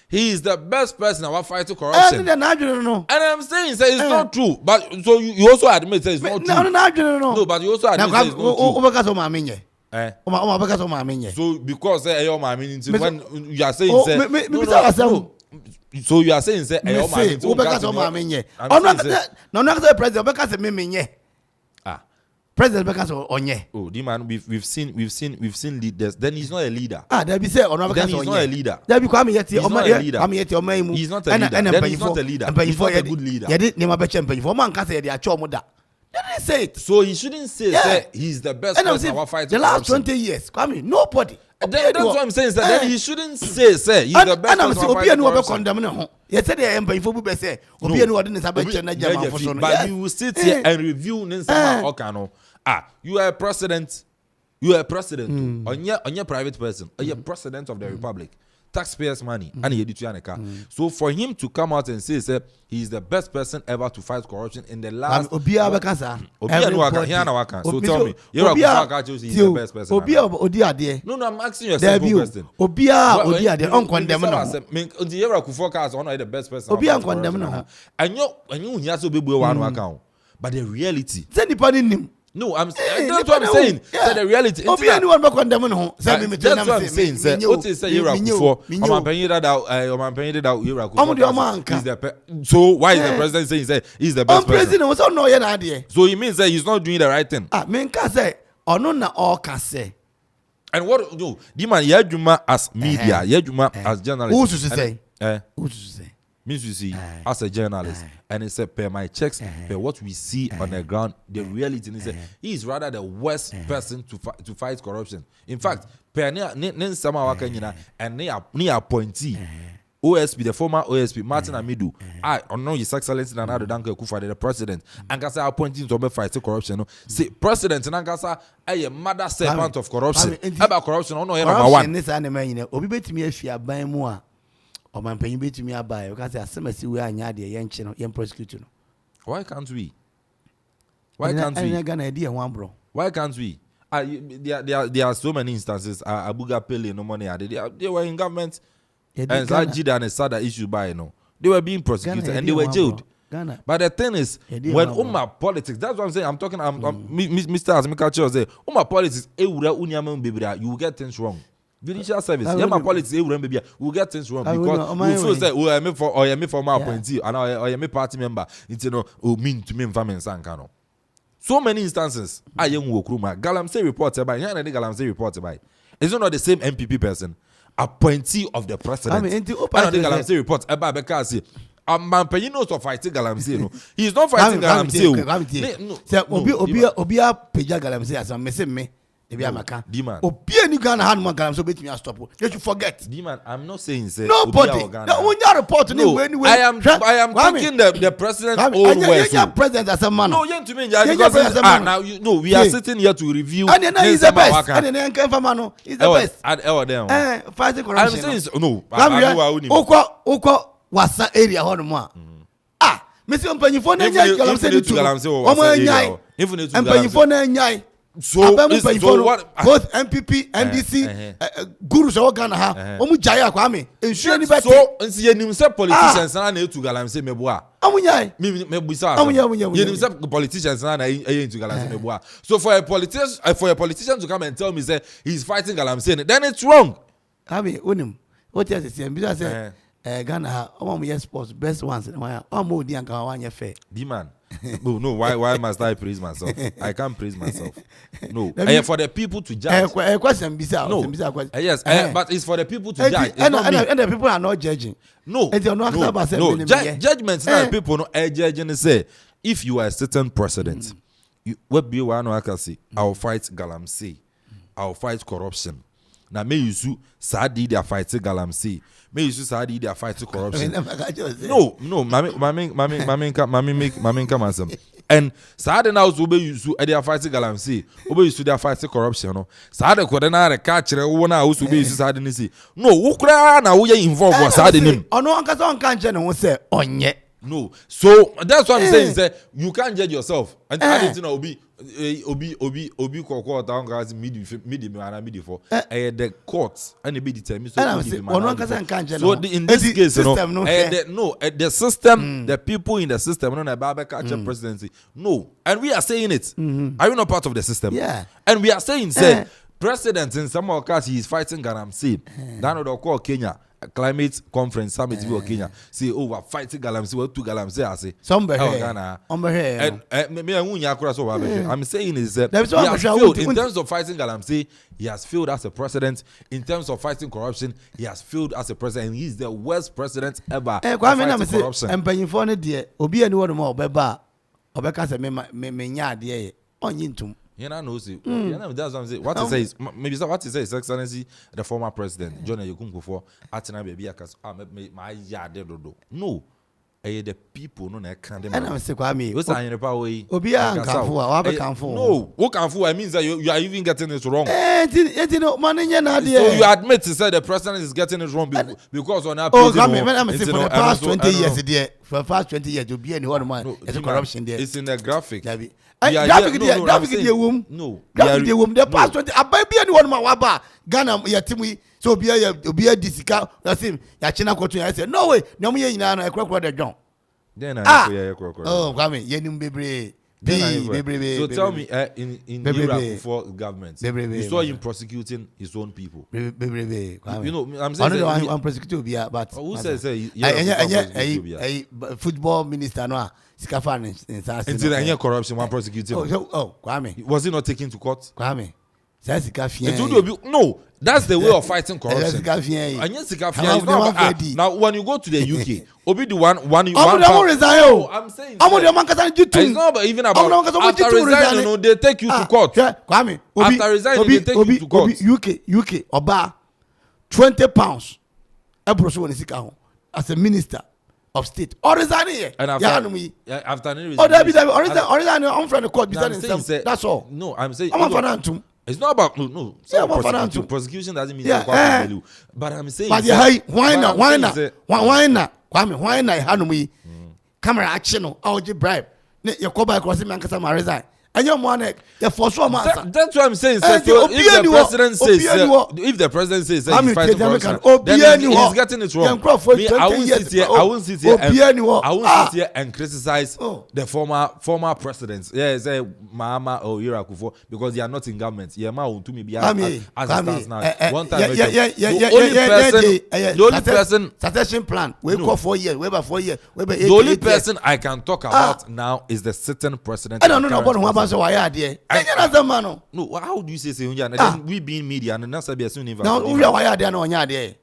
he is the best person who fighting corruption. And I'm saying, it's not true. But so you also admit it's not true. No, but you also admit it's not true. So because when you are saying so you are saying President because onye. Oh, the man we've seen leaders. Then he's not a leader. There be say then he's not a leader. There be kwame yeti he's not a leader. He's not a leader. Then he's not a leader. He's not a good leader. You did name beche mpanyifo man ka say dey acho mo da. They didn't say it. So he shouldn't say he's the best person who fights the last 20 years. Kwame, nobody. That's what I'm saying. Then he shouldn't say he's the best person who fights corruption. Yes, say but you will sit here and review Okano. You are a president. You are a president. On your private person. You're president of the republic. Taxpayers' money. And so for him to come out and say he's the best person ever to fight corruption in the last. So tell me, he's the best person. No, I'm asking you a simple question. The best person. And you but the reality. No, that's what I'm saying. Yeah. The reality. That's what I'm saying. So why is the president saying he's the best person? So he means that he's not doing the right thing. And what no, the man Yajuma as media, Yajuma as journalist. Who's to say? Means you see, as a journalist, and it's per my checks, per what we see on the ground, the reality is that he is rather the worst person to fight corruption. In fact, per and near appointee, OSP, the former OSP, Martin Amidu, I know His Excellency and other Danko Akuffo, the president, and Gasa appointing to fight corruption. See, president and Gasa, a mother servant of corruption. About corruption, I know number one. This anime, Obi bet me if you are buying more. Or my penny bet me buy because I see we are near the young prosecutor. Why can't we? Why can't we? I got an idea, one bro. Why can't we? There are so many instances. Abuga Pele no money. They were in government, and Zajida and Sada issue by they were being prosecuted and they were jailed. But the thing is, when politics, that's what I'm saying. I'm talking. Mr. Azmika Cho say, politics, you will get things wrong. Judicial service, my politics, will get things wrong because we feel that we are me for my appointee and I am a party member. It's mean to me family Sankano. So many instances. I am Wokruma. Galamsey reported by Galamsey reported by. It's not the same MPP person. appointee of the president. I know the Galamsey report about Bekasi. Mampanyin knows of fighting Galamsey. No, he's not fighting Galamsey. No, Obia Peja Galamsey as a message. Amaka. Obia ni Ghana had more Galamsey bet me a stop. You should forget. Demand, I'm not saying say nobody. No, when you report no, anyway. I am thinking the president own words. You president as a man. No, you to me because now you know we are sitting here to review. And then he's the best. And then he's the best. Fighting corruption. I'm saying no. Oko wasa area hono Mesi mpanyifo na nyai Galamsey tu. Omo nyai. Mpanyifo na nyai. So both MPP, NDC, gurus of Ghana ha. Omu jaya kwame. Ensure ni beti. So nsi yenim se politicians na etu Galamsey meboa. Omu nyai. Me busa. Yenim se politicians na etu Galamsey meboa. So for a politician to come and tell me say he's fighting Galamsey, then it's wrong. Abi unim. What you say? Because say Ghana, yes, sports best ones. Omo di anka wanye fair. Demand. No. Why must I praise myself? I can't praise myself. No. For the people to judge. Question no. Yes. But it's for the people to judge. And the people are not judging. No. Judgments now. People no judging. Say if you are a certain president, what be one I can say? I'll fight Galamsey. I'll fight corruption. Now may you sue Sadi they are fighting Galamsey. May you sue Sadi they are fighting corruption. No, mami come answer. And Sadi now obey you sue they are fighting Galamsey. Obey you sue they are fighting corruption. No, Sadi could na catch one house obey you Sadi nisi. No, who cry na who you involved was Sadi nim. Oh no, anka so anka nche no say onye. No, so that's what I'm saying. Say you can't judge yourself. And I didn't know Obi Koko down guys midi for the courts and be determined. So in this case, the system, the people in the system, no, Baba catcher presidency. No, and we are saying it. Are you not part of the system? Yeah, and we are saying, say, president in some cases he is fighting Galamsey. That would call Kenya. Climate conference summit in Kenya. Say, we're fighting Galamsey. What to Galamsey? I say, I'm saying is that he has failed in terms of fighting Galamsey. He has failed as a president. In terms of fighting corruption, he has failed as a president. And he's the worst president ever. Fighting corruption. And paying for it, dear. Obi and one more beba. Obeka say me nya dear. On yintum. You know, that's what I'm saying. What he says, maybe what he says, His Excellency, the former president, John Akuffo, Atina baby, my yard, no. The people no can't. And I'm saying, Kwame, what's in the power? Obia Akuffo, no, what Akuffo? Means that you are even getting it wrong. So you admit to say the president is getting it wrong because on our for the past 20 years, dear, for the past 20 years, you'll be any one man. It's a corruption there. It's in the graphic. Graphic the womb. The past 20. I buy any one man. Waba Ghana yatimi. So be a disika. That's him. Yachina kotu. I said no way. No me ina na ekwa the John. Then I oh, Kwame, yenim bebre. So tell me, in Iraq for government, you saw him prosecuting his own people. You know, I'm saying I'm prosecuting, but who says football minister no Sikafan in any corruption one prosecuting. Oh, Kwame, was he not taken to court? Kwame, no, that's the way of fighting corruption. Now, when you go to the UK, Obi the one I'm saying it's not even about after resigning, they take you to court. Kwame, after resigning, they take you to court. UK, Oba, £20. As a minister of state, or resigning here. And after resigning, I'm from the court. That's all. No, I'm saying it's not about no. Prosecution doesn't mean but I'm saying. But why not? Why not? Hanumi camera action or bribe. You go back across the man resign. And your money, you for sure, that's what I'm saying. So if the president says he's fighting corruption, then he's getting it wrong. I won't sit here and criticize the former presidents. Yeah, say Mama or Akropong because they are not in government. Yeah, ma to me be as it stands now. One time, the only person succession plan. We go 4 years. We about 4 years. The only person I can talk about now is the sitting president. I don't know about one so why are there? Another man. No, how do you say then we being media and that's a soon now we are why are there no one there?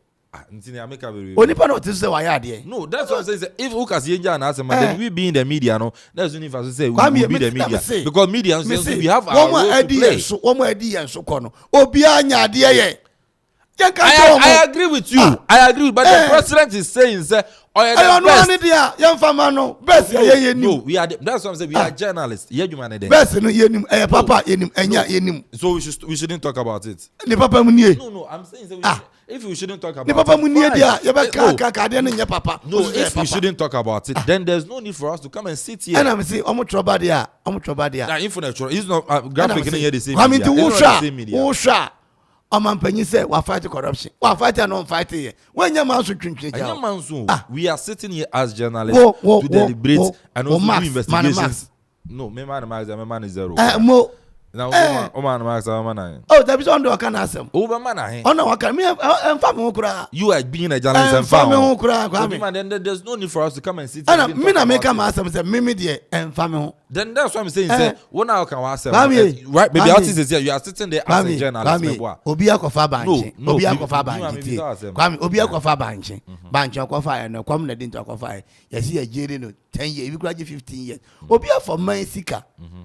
Only part to say why are there? No, that's what I'm saying. If Ukas Yenja and Asema, then we be in the media, no, that's only if I say we be the media. Because media, we have our role to play. So one more idea and so kono. Obianya dear. I agree with you. I agree, but the president is saying, "Sir, I don't know young farmer no best. No, we are. That's what I'm saying. We are journalists. Yeah, you man. Best no yenim. Papa yenim. Enya yenim. So we shouldn't talk about it. The papa munie. No, I'm saying if we shouldn't talk about the papa munie dia. You be kaka no papa. No, if we shouldn't talk about it, then there's no need for us to come and sit here. And I'm saying, omo trouble dia. Now, infinite. He's not graphic. Here the same. I mean to Usha. Amanfo say we fight corruption. We fight and non fight here. When your man so twintwin. We are sitting here as journalists to deliberate and also do investigations. No, my man is zero. Now, Oman Max, oh, there is on the can ask him. Over man, oh no, I can me and family. You are being a journalist and family. Then there's no need for us to come and sit. And I make a master say Mimi dear and family. Then that's what I'm saying. Say, one hour can ask right? Maybe artist is here. You are sitting there as a journalist. Obia Kofa Banchi. Obia Kofa Banchi. Kwame Obia Kofa Banchi. Banchi Kofa and come the didn't Kofa. You see a year no 10 years, you graduate 15 years. Obia for my seeker.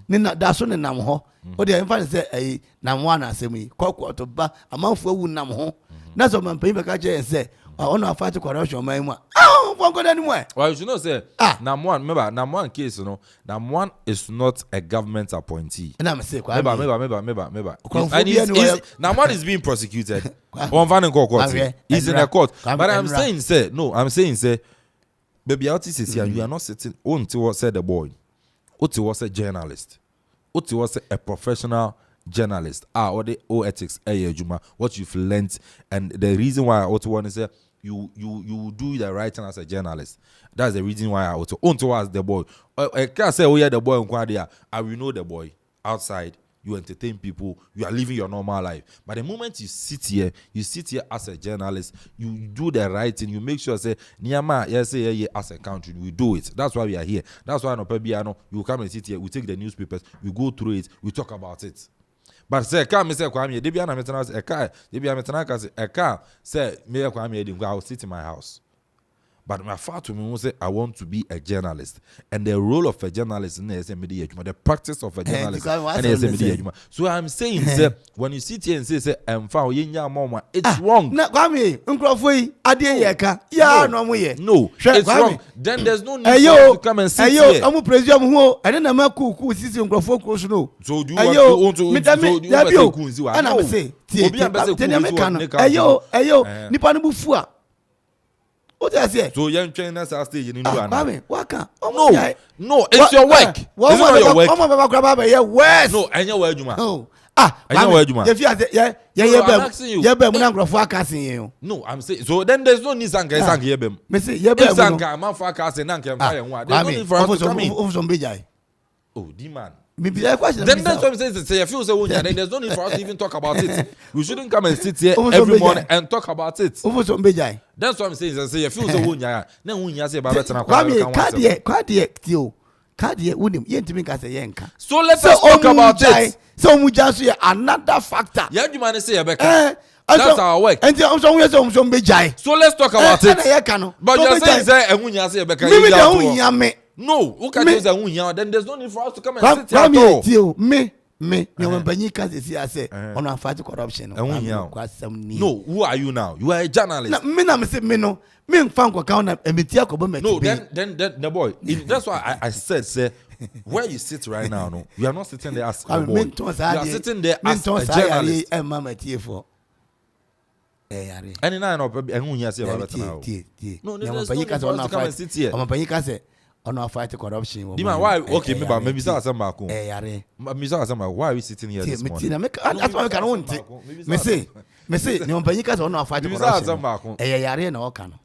Nina that's on the Namho. O de enfan say na mo na asemi kokko to ba Amanfo wu nam ho na so man pay be ka che say on na fight corruption man mu for God anymore. Well, you should know say Namwan, remember Namwan case, you know, Namwan is not a government appointee. And I'm say remember. And Namwan is being prosecuted. He's in a court. But I'm saying say baby artist is here, you are not sitting until what said the boy. Until was a journalist. What was a professional journalist? Or the ethics, what you've learned, and the reason why I also want to say you do the right thing as a journalist. That's the reason why I also towards the boy. I can't say oh yeah the boy in I will know the boy outside. You entertain people, you are living your normal life. But the moment you sit here as a journalist, you do the right thing, you make sure say, Niyama, yes, as a country, we do it. That's why we are here. That's why you come and sit here, we take the newspapers, we go through it, we talk about it. But say, come, Mr. Kwame, Debiana Metanas, say, Mayor Kwame, I will sit in my house. But my father to me say I want to be a journalist, and the role of a journalist in the media, the practice of a journalist in the media. So I'm saying, when you sit here and say, it's wrong. No, it's wrong. Then there's no need to come and sit here. I'm presume who I don't know who sits in Grafo no. So do you want to? And I'm saying, Nipanubufua. What does it? So young trainers are stage in India. No, it's your work. It's not your work. No, and your word, man. No. If you no, I'm saying so. Then there's no need sang yebem. Oh, demand. Then that's what I'm saying. Say a few then there's no need for us to even talk about it. We shouldn't come and sit here every morning and talk about it. That's what I'm saying. Say a few then say so let's talk about it. So we just another factor. Yeah, you man say that's our work. And so let's talk about it. But you're saying say no, who can use a then there's no need for us to come and sit here at all. Me, I say, on our fight corruption. No, who are you now? You are a journalist. No, then the boy. That's why I said, say, where you sit right now, no, you are not sitting there as a boy. You are sitting there as a journalist. And now, no, there's no need for us to come and sit here. On our fight corruption. Why? Okay, maybe why are we sitting here this morning? That's why I can't want it. Me say, no Panyika on our fight corruption.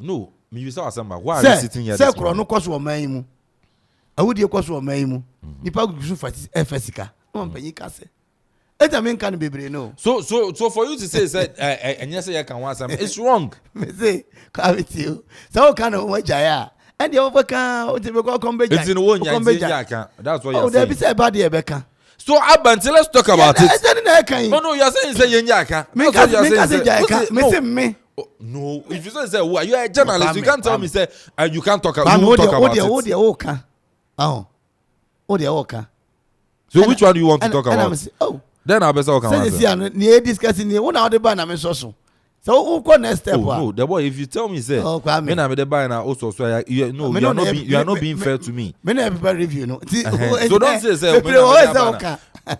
No, why are we sitting here this morning? I would cost one maimu. Nipa gusu fati efesika. No Panyika say. Can be no. So for you to say and yes, I can want some. It's wrong. Me say, come with you. So kind of what Jaya. And the overcome, come back. It's in one year. That's what you're saying. Say about the Rebecca. So Abanti, let's talk about it. No, you are saying say Yenyaka. No, if you say who you are a journalist, you can't tell me say you can't talk about it. So which one do you want to talk about? Then I better come. So who next step? No, the boy. If you tell me say, when I'm the buy now, also so you are not being fair to me. Many everybody review, no. So don't say.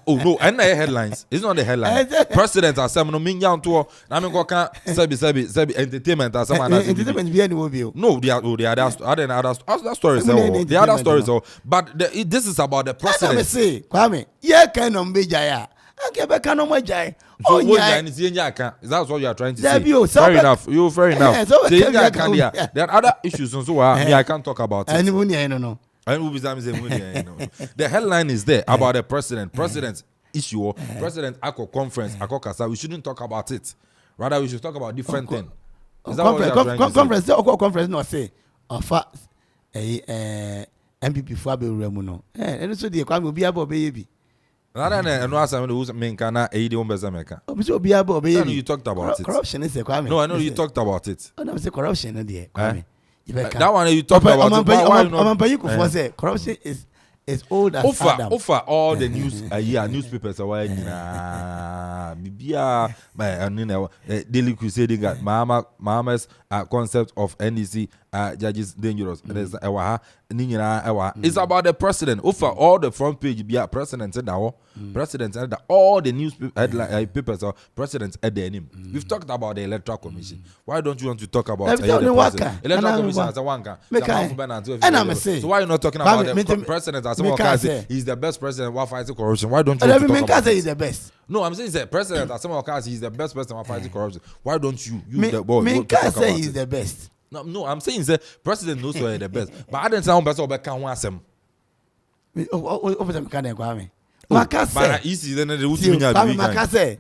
Oh no, and the headlines. It's not the headlines. President as some no mean young to. I mean, sebi entertainment as some. Entertainment be any movie. No, the other stories. The other stories. But this is about the president. I say, Kwame, yeah, kind of be jaya. Okay, but can no jaya. So that's what you are trying to say. Fair enough. Fair enough. There are other issues and so I can't talk about it. The headline is there about the president's issue, president Akko conference, Akko Kasa. We shouldn't talk about it. Rather, we should talk about different things. Is that what you are trying to say? Conference not say offer MPP for be remuno. And so the Kwame be abo be. Rather than no answer who's main kana aid on Bezameka. You talked about it. Corruption is a Kwame. No, I know you talked about it. I say corruption, dear Kwame. That one you talked about it. Corruption is old as Adam. Offer all the news newspapers away. Daily Crusade got Mama's concept of NDC judges dangerous. It's about the president. Offer all the front page be a president said now. President said that all the newspaper papers are presidents at the name. We've talked about the electoral commission. Why don't you want to talk about the president? Electoral commission as a wanker. So why are you not talking about the president as someone say he's the best president while fighting corruption? Why don't you want to talk about it? He's the best. No, I'm saying the president as someone he's the best president while fighting corruption. Why don't you the boy talk about it? He's the best. No, I'm saying the president knows who the best. But I didn't sound better about can want some. Over the mechanic, Kwame. Makase. Easy then the would mean Makase.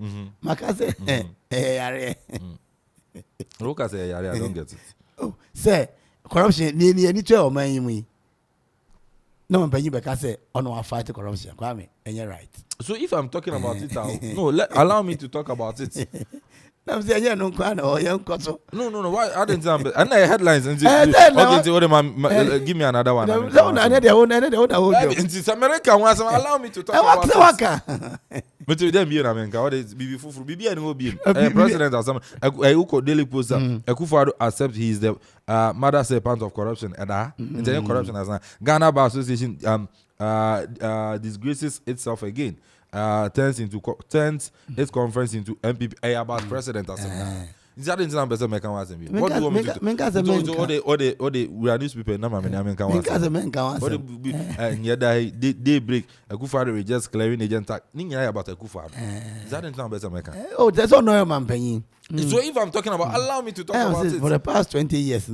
Look at say, I don't get it. Oh, say corruption nearly any trail man me. No one pay you because say on our fight corruption, Kwame, and you're right. So if I'm talking about it now, allow me to talk about it. I'm saying yeah, no crown or young cotton. No. Why I didn't sound and I headlines and give me another one. It's America wants allow me to talk about it. But to them be America, what is BB and will be president or some Uko Daily Post Akuffo accept he is the mother serpent of corruption and corruption as Ghana Bar Association disgraces itself again. Turns its conference into MPP about president or something. Is that in some person make one thing? What do you want me to do? All the we are newspaper number me make one thing. They break Akuffo we just clearing agent tag. Ninya about Akuffo. Is that in some person make? Oh, that's all no man paying. So if I'm talking about, allow me to talk about it. For the past 20 years,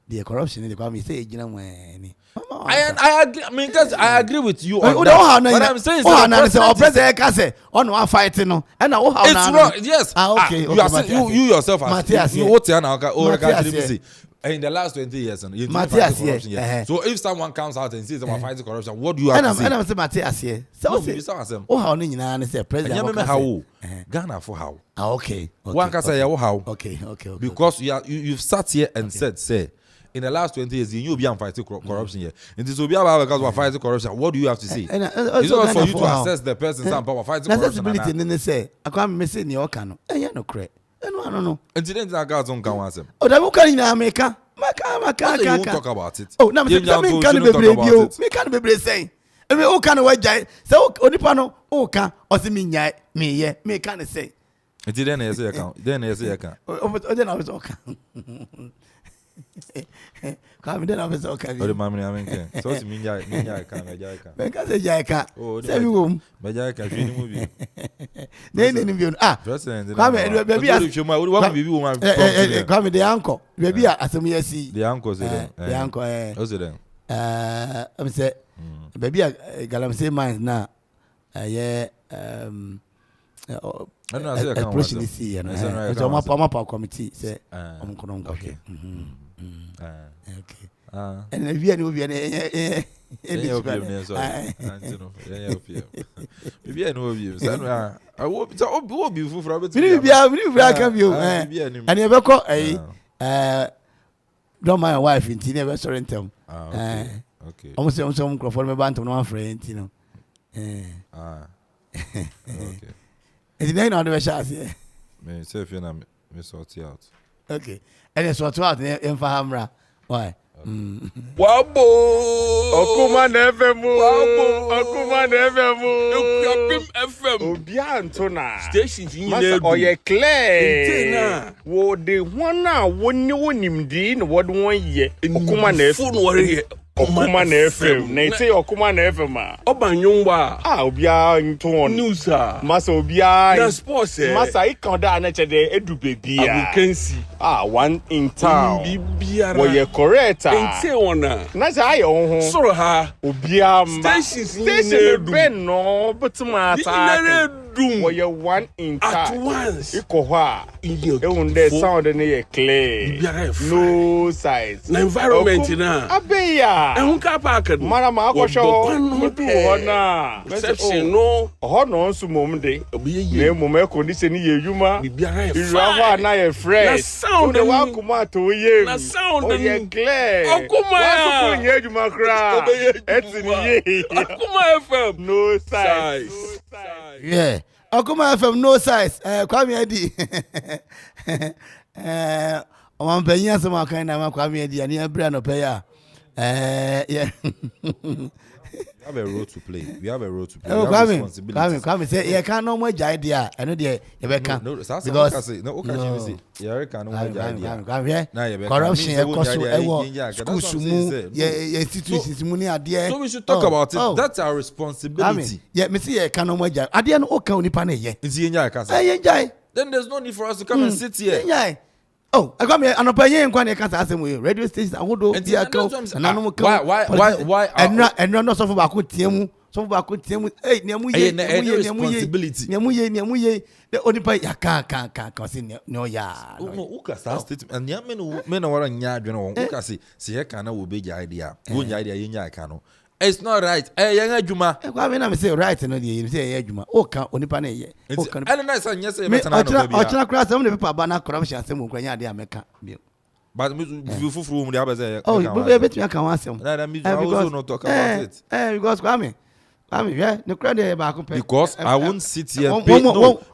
the corruption in the Kwame say I agree. I mean, because I agree with you on that. What I'm saying is, president can say, "Oh no, I'm fighting no." And now, it's wrong. Yes. Okay. You yourself, Matthias, you what in the last 20 years, Matthias, so if someone comes out and says, "I'm fighting corruption," what do you have to say? And I'm saying Matthias here. So how no, you say president. How Ghana for how? Okay. One can say how? Okay. Because you've sat here and said, say. In the last 20 years, you be fighting corruption here. And this will be about because we're fighting corruption. What do you have to say? It's not for you to assess the person some power fighting corruption. Accessibility, then they say, I can't miss it in your canoe. And you're no credit. I don't know. And today, I got some can answer. Oh, that will come in America. I can't talk about it. Oh, now, me can't be saying. And we all kind of way. So, Onipano, Oka, or Siminya, me can't say. And then I say, account. Then I say, account. Oh, then I was okay. Come then I was okay. Oh, the mammy, I mean, so it's me, I can't. Because a jack. Oh, say room. But I can't see the movie. Then, President, come baby, what be one? Come the uncle. Baby, as me see. The uncle said, the uncle, was it? I'm say, baby, Galam say mine now. Yeah, approaching this year, and it's a map committee. Say, okay. and if you will be an maybe I know you. I will be full for and you ever call don't my wife in Tina restaurant. Okay. Almost some for my band to no friend, you know. Okay. It's then on the shots here. Me say if you na me sort it out. Okay. And it's what out in Fahamra. Why? Wabo Okoman FM. Okoman FM. Akuffo FM. Obiantona. Stations in there. Oye clear. Wo de one na woni wonimdi na wod won ye. Okoman FM. Okoman FM. Na say Okoman FM a. Obanyumba. Obia nton. News Masa obia. Na sports Masa ikanda na chede edu bebia. Abukensi. One in town. Bibiara. Wo ye correct. Ente ona. Na say aye ho. Soro ha. Obia Stations station ben no butuma ata. Doom. Wo ye one in town. At once. Iko ho a. Ehunde sound na ye clear. No size. Na environment na. Abeya. Ehunka park. Mara ma akosho. Mutu ho na. Reception no. Ho no nso mom de. Obiye. Na mom e condition ye yuma. Bibiara e Ira ho na ye fresh. Na sound de wa kuma to ye. Na sound ye clear. Okuma. Wa so ye yuma kra. Eti ni ye. Okuma FM. No size. Yeah. Okuma FM no size. Kwame Edi. On penya some kind of Kwame Edi and every no pay ya. Yeah. We have a role to play. We have a role to play. Kwame say you can't no more idea. I know the you can. No, because no, okay, you can no more idea. Corruption school sumu institutions mu ni ade. So we should talk about it. That's our responsibility. Yeah, me see you can no more idea. Ade no okay onipa na ye. Nti yenja ka say. Then there's no need for us to come and sit here. Yeah. Oh, I come here and opinion nkwa na kasa asem we radio station ahodo dia ka na no ka why and no so for ba ko tiemu nemu ye the onipa ya ka say no ya no uka sa statement and ya me no wara nya adwene won uka say ye ka na wo be ja idea wo nya idea ye nya ka no. It's not right. Yang adwuma. Kwa me na me say right no dey say adwuma. O ka onipa na ye. O ka. And na say nya say better na no be. O chira kra say me paper ba na corruption asem nkwanya ade ameka. But me fufuru mu dey abeze. Oh, you bet me can asem. Na me also not talk about it. Because Kwame, yeah, no cry dey ba ko pe. Because I won't sit here because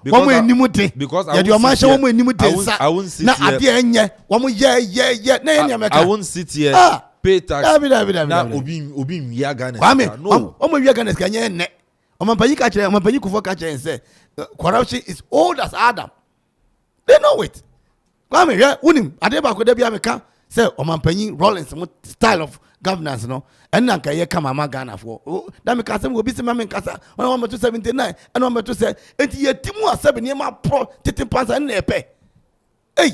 you man show mo enimu de sa. I won't sit na here. Ade enye, wo mo ye na ye ameka. I won't sit here. Pay tax. Na obi mia Ghana. No. Omo mia Ghana ka nye ne. Omampanyi ka kire, omampanyi Akuffo ka kire say corruption is old as Adam. They know it. Kwame, yeah, unim ade ba ko da bia meka say omampanyi Rollins style of governance no. And na ka ye kama ma Ghana for. Da me ka say obi se ma me kasa. When 179 and 1 say enti ye timu asebe ne ma pro 30 pounds na epe. Hey.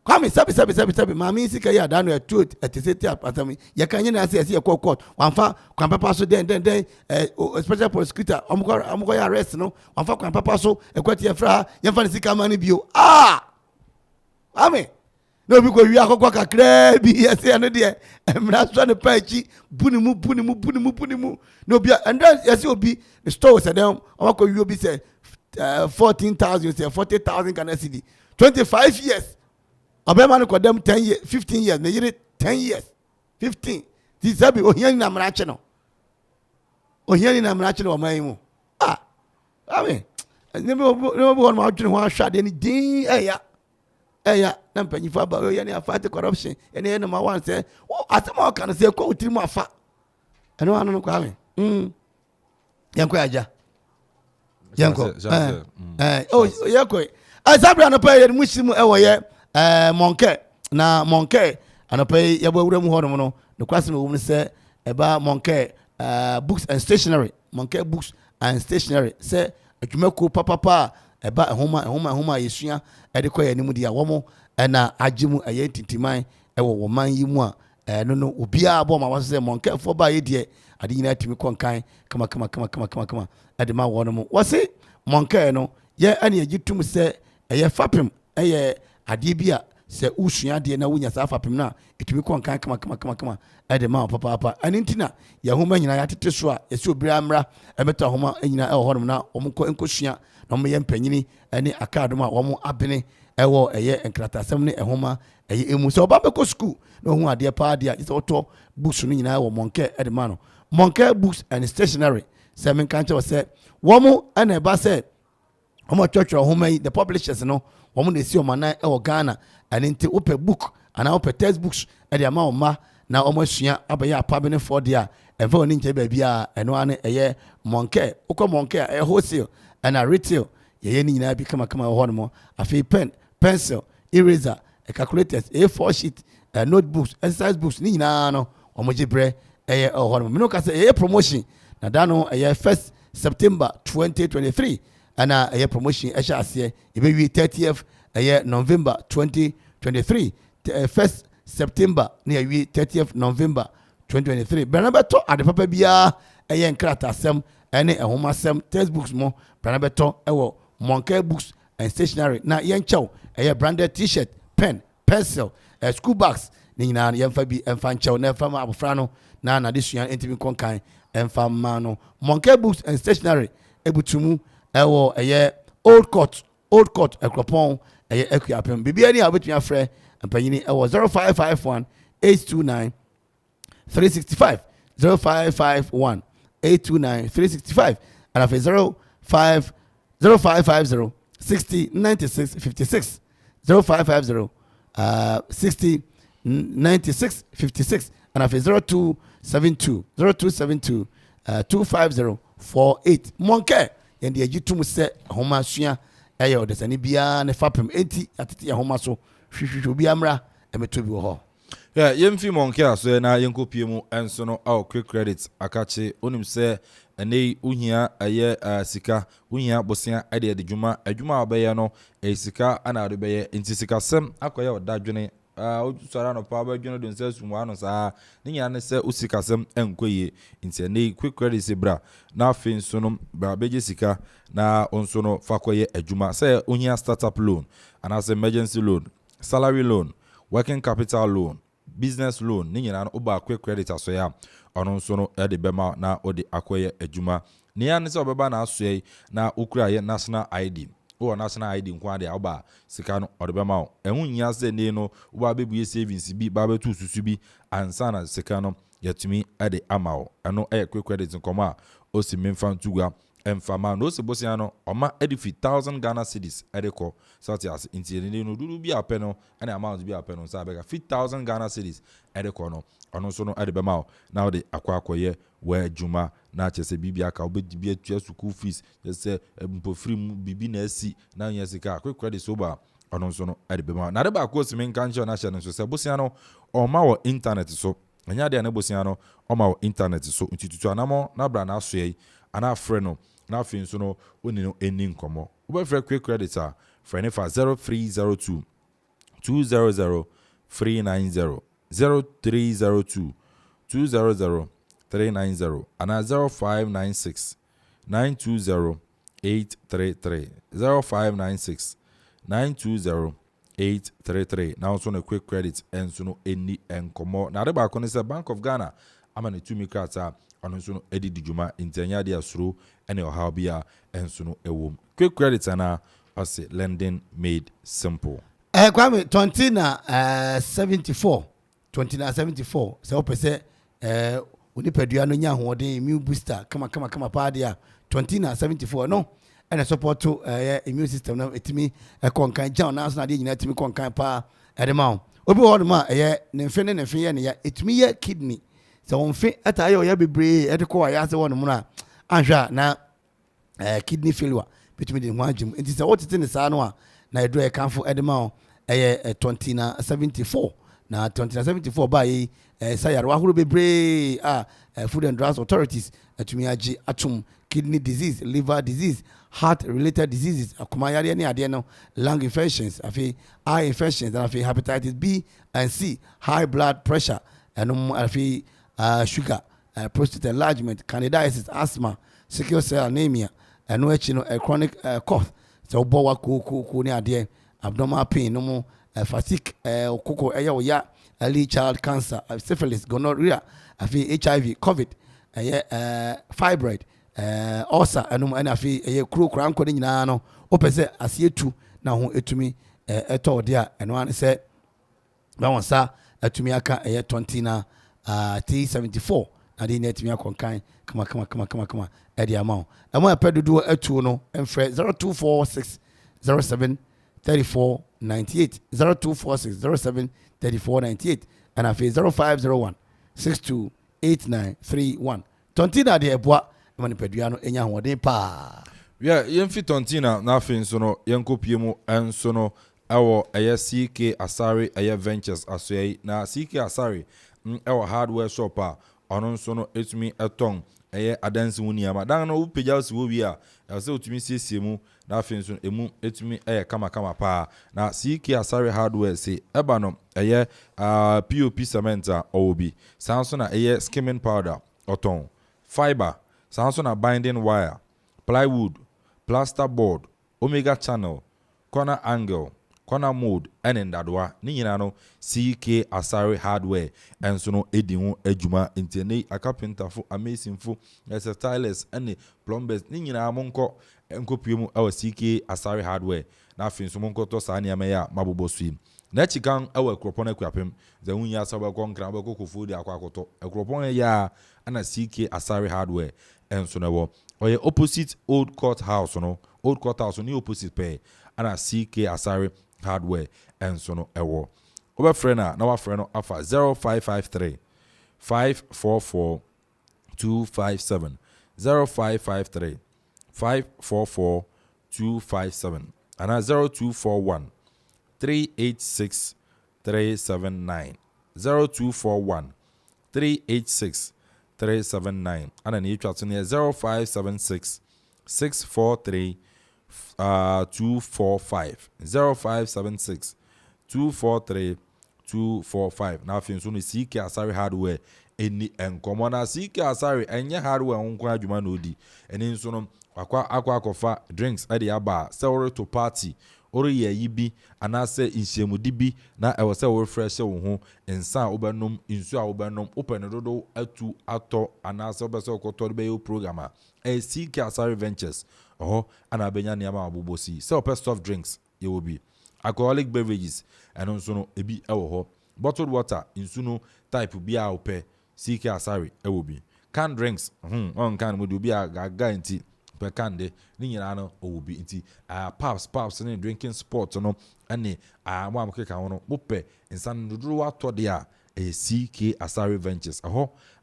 Kwame sabi mami sika ya da no etuot etiseti apatami ye kanye na say ye court wanfa kwan papa so den special prosecutor omko ya arrest no wanfa kwan papa so ekwati ye fra ye fa sika mani bio Kwame no bi ko wi akokwa kakra bi ye say no de emra so ne pachi bunimu no bi and ye say obi the store say dem omko wi obi say 14,000 say 40,000 Ghana cedi 25 years. Obema no kodem 10 years 15 years me yire 10 years 15 ti sabi ohiani na mrache no oman mu ame ne bo ma odwene ho ahwade ni din eya na mpanyifa ba ohiani afa corruption ene number 1 say atema kan say ko utiri mu afa eno anu no kwa ame yanko aja yanko yanko asabra no pa ye mushimu ewoye Monke anope yabo wura mu hono no no kwase no wum se eba Monke books and stationery Monke books and stationery se adwumako papa eba homa yesua ede koye ni mu dia wo na agimu aye tintiman ewo wo man yi mu a no obia abo ma wase se Monke fo ba ye de ade nyina timi konkan kama ade ma wo no mu wase Monke no ye ane agitum se eye fapem eye ade bia se usua de na wunya sa afapem na etumi konkan kama ede ma papa ani ntina ya homa nyina ya tete so a yesi obira amra emeto homa nyina e ho na omko enkosua na mo ye mpanyini ene akadom a wo abene ewo eye enkratasem ne ehoma eye emu so oba beko school no hu ade pa ade a is auto books no nyina wo monke ede ma no monke books and stationery se men kan che se wo mo ene ba se omo church homa the publishers no wo mo na si omana e Ghana ane nti ope book ana ope textbooks ede ama o ma na omo sua abaye apabene for dia enfa oni nche ba bia eno ane eye monke ukọ monke e wholesale ana retail ye ni nyina bi kama ho no mo afi pen pencil eraser calculators A4 sheet notebooks exercise books ni nyina no omo gibre eye ho no me no ka say eye promotion na da no eye 1st September 2023 ana eye promotion e sha ase e be 30th November 2023 1st September near 30th November 2023 Barima ade papa bia nkrata asem ene ehoma asem textbooks mo Barima ewo monke books and stationery na yenchew branded t-shirt pen pencil school bags ni nyina yemfa bi emfa nchew na emfa ma abofra no na de sua entimi konkan emfa ma no monke books and stationery ebutumu ewo old court Akropong-Akuapem bibia ni abetumi afre mpanyini ewo 0551 829 365 0551 829 365 and afi 0550 60 96 56 0550 60 96 56 and afi 0272 250 48 monke yende agitum se homa sua eyo desani bia ne fapem enti atete homa so hwehwehwe bi amra emeto bi wo ho yemfi monke aso na yenkopie mu enso no au quick credit akache onim se ene uhia sika uhia bosia ade adwuma abeye no sika ana adobeye enti sika sem akoye odadwene sara no pa badwene don se sumu ano saa ne nya ne se usika sem enkoye enti ene quick credit se bra na afin so no bra beje sika na onso no fakoye adwuma se uhia startup loan ana se emergency loan salary loan working capital loan business loan ni nyina no oba quick credit aso ya ono nso no e de bema na odi akoye adwuma ni ya ne se obeba na aso yi na okura ye national ID o national ID nkwa de oba sika no odi bema o ehun nya se ni no oba bebuye savings bi ba betu susu bi ansa na sika no yatumi e de ama o eno quick credit nkoma o si memfa ntugwa emfama no se bosia no oma edifi 1000 Ghana cedis edeko satias intieni no duru bi apeno and amount bi apeno sa bega 5000 Ghana cedis edeko no ono so no edebema now de akwakoye we juma na chese bibi aka obedi bi atua school fees se mpofiri bibi na asi na nyesika quick credit so ba ono so no edebema na de ba ko simen kancho na hye no so se bosia no oma wo internet so anya de na bosia no oma wo internet so ntitutu anamo na bra na asoe ana frɛ no na afin so no oni no eni nkomo wo frɛ quick credit a frɛ ne fa 0302 200 390 0302 200 390 ana 0596 920 833 0596 920 833 na also no quick credit enso no eni enkomo na de ba ko ne se Bank of Ghana ama ne tumi krata ono so no edi djuma intenya dia suro ene oha bia enso no ewom quick credit ana ase lending made simple kwame 2074 se opese unipadua no nya hoode immune booster kama pa dia 2074 no ene support to immune system na etimi konkan jan na so na dia nyina etimi konkan pa edema obi ho ma ne mfe ye ne ya etimi ye kidney so on fe ata ya bebre edeko ya se won mu na anhwa na kidney failure betimi de hwajim enti se what tin sa no a na edo e kanfo edema 2074 na 2074 ba yi sayarwa huru bebre Food and Drugs Authorities atumi agi atum kidney disease, liver disease, heart related diseases, akumayari ni ade no, lung infections, afi eye infections, and afi hepatitis B and C, high blood pressure, and afi sugar, prostate enlargement, candidiasis, asthma, sickle cell anemia, and a chronic cough. So bowa ku ni ade abdominal pain no mo fatigue okoko oya early child cancer syphilis gonorrhea afi HIV COVID fibroid ulcer enum and afi kuro kranko ni nyina no opese asietu na ho etumi eto de a eno an se ba wonsa etumi aka 20 na T74 na de etumi akonkan kama e de amount amo apedudu atu no emfre 0246 07 34 98 0246 07 34 98 and afi 0501 62 8931 tontina de eboa mani pedua no enya hoden pa yemfi tontina na afi nso no yenkopie mu enso no ewo CK Asare Ventures asoyi na CK Asare ewo hardware shop a ono nso no etumi eton adansi wuni ama dan no upeja si wo wi a se otumi siesie mu na afi nso emu etumi kama pa na CK Asare hardware se eba no POP cement a obi sanso na skimming powder oton fiber sanso na binding wire plywood plaster board omega channel corner angle corner mold and ndadwa ni nyina no CK Asare hardware enso no edi ho adwuma intene akapenta fo amazing fo stylist and plumbers ni nyina monko enkopie mu awa CK Asare hardware na afin so monko to sa niam ya mabobosu na chikan awa Akropong-Akuapem za hunya sabe konkra ba kokofo di akwakoto Akropong ya ana CK Asare hardware enso no wo oye opposite old court house no ni opposite pay ana CK Asare hardware enso no ewo oba frena na wa freno afa 0553 544 257 0553 544 257 ana 0241 386 379 0241 386 379 ana ni twa tune 0576 643 245 0576 243 245 na afin so no CK Asare hardware eni enkomo na CK Asare enye hardware nko adwuma na odi eni nso no akwa drinks ade aba sewre to party ori ye yibi anase inhyemudi bi na ewo se wo fresh wo ho ensa obenom insu a obenom open dodo atu ato anase obese okoto be yo program CK Asare Ventures ana benya niama abubosi se opest soft drinks ye will be alcoholic beverages and also no ebi ewo ho bottled water insu no type bi a ope CK Asare will be canned drinks on can mo do bi a gaga nti pe kande ni nyina no obi nti pubs ne drinking sport no ane mo amkeka ho no bope insan duduru ato de a CK Asare Ventures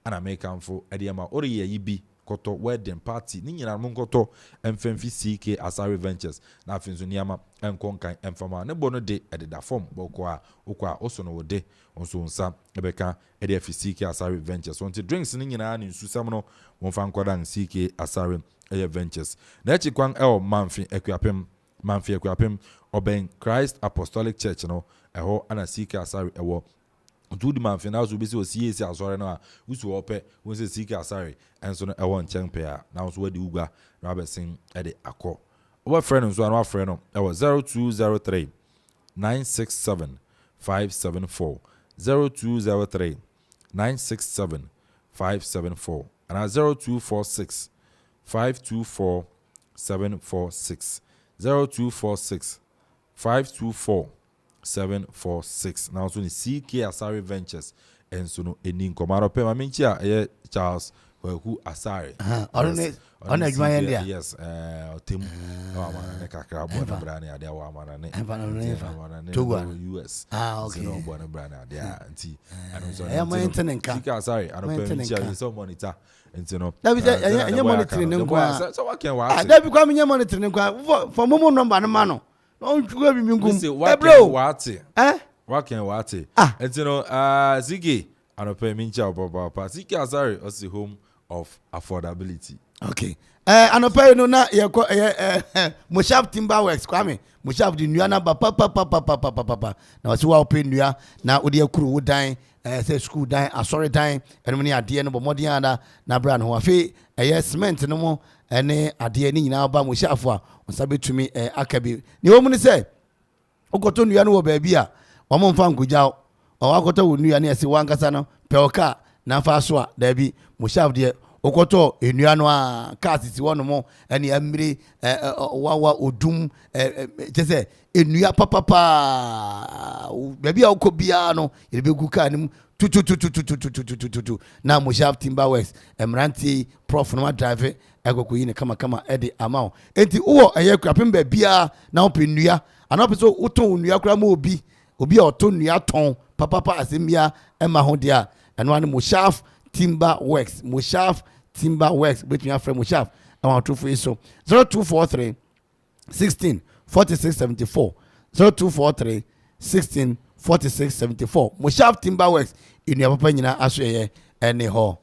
ana make amfo ade ma ori ye yibi koto wedding party ni nyina mo koto emfemfi CK Asare Ventures na afinzo niama enkonkan emfama ne bono de ededa form bokwa okwa osono wode onso nsa ebeka ede CK Asare Ventures wonti drinks ni nyina ni nsusam no wonfa nkodan CK Asare Ventures na echi kwan Manfi Akuapem oben Christ Apostolic Church no ana CK Asare do the man finals will be so CAC Asare no usu ope won say CK Asare enso no nchen pe a now so the uga na sing e de akọ our friend nso our friend no 0203 967 574 0203 967 574 and 0246 524 746 0246 524 746 now so ni CK Asare Ventures and so no eni nkomaro pe mamenchi a Charles who Asare on adwuma yen dia yes otem amana ne kakra bo na brane ade wa amana ne to US okay no bo na brane ade anti ano so mo entenenka CK Asare ano pe mchi a so monitor enti no da bi enye monitoring nkwa so what can wa da bi kwa menye monitoring nkwa for momo number no ma no on chuga bi mingum bro what can wate enti no Ziggy ano pe mchi a papa CK Asare is the home of affordability. Okay. Anopa no na ye Moshap Timber Works kwame Moshap di nua na papa na wasi wa open nua na odi akuru wo dan say school dan asori dan eno ni ade no bomodi ada na bra no afi cement no mo ene ade ni nyina ba Moshafo a onsa betumi akabi ni wo mu ni say ogoto nua no wo ba bi a omo mfa nkujao o akoto wonu na ese wankasa no peoka na fa so a da bi mo shaft de okoto enua no a car sisi wono mo ene amire wawa odum jese enua papa baby a okobia no ye be gu car nim tu na mo shaft timber works emranti prof no drive egoko yi ne kama ede amount enti wo eye krapem ba bia na openua ana peso uton onua kra ma obi a oton nua ton papa asemia ema ho dia eno an mo shaft timber works Timber Works between your friend Mushaf and our true for so 0243 16 46 74 0243 16 46 74 Mushaf Timber Works in your papa nyina aso any ho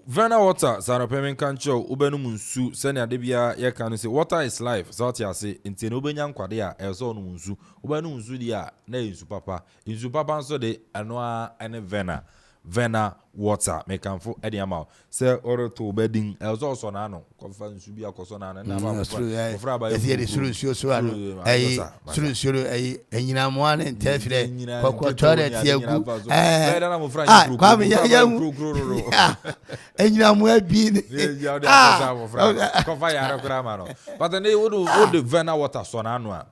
Vena water Saropemen kancho ubenu munsu senia debia ye kanu say water is life so what you say nti no benya nkwade a eso no munsu ubenu munsu dia na insu papa nso de anoa ene Vena water make am for any amount say oro to bedding also na no kofa nsu bia koso na na ba ofra ba ye suru so ano suru enyina mo an tefre kokko toilet yagu na mo fra kwa me ya enyina mo abi kofa ya rekora ma no but then would the Vena water so na no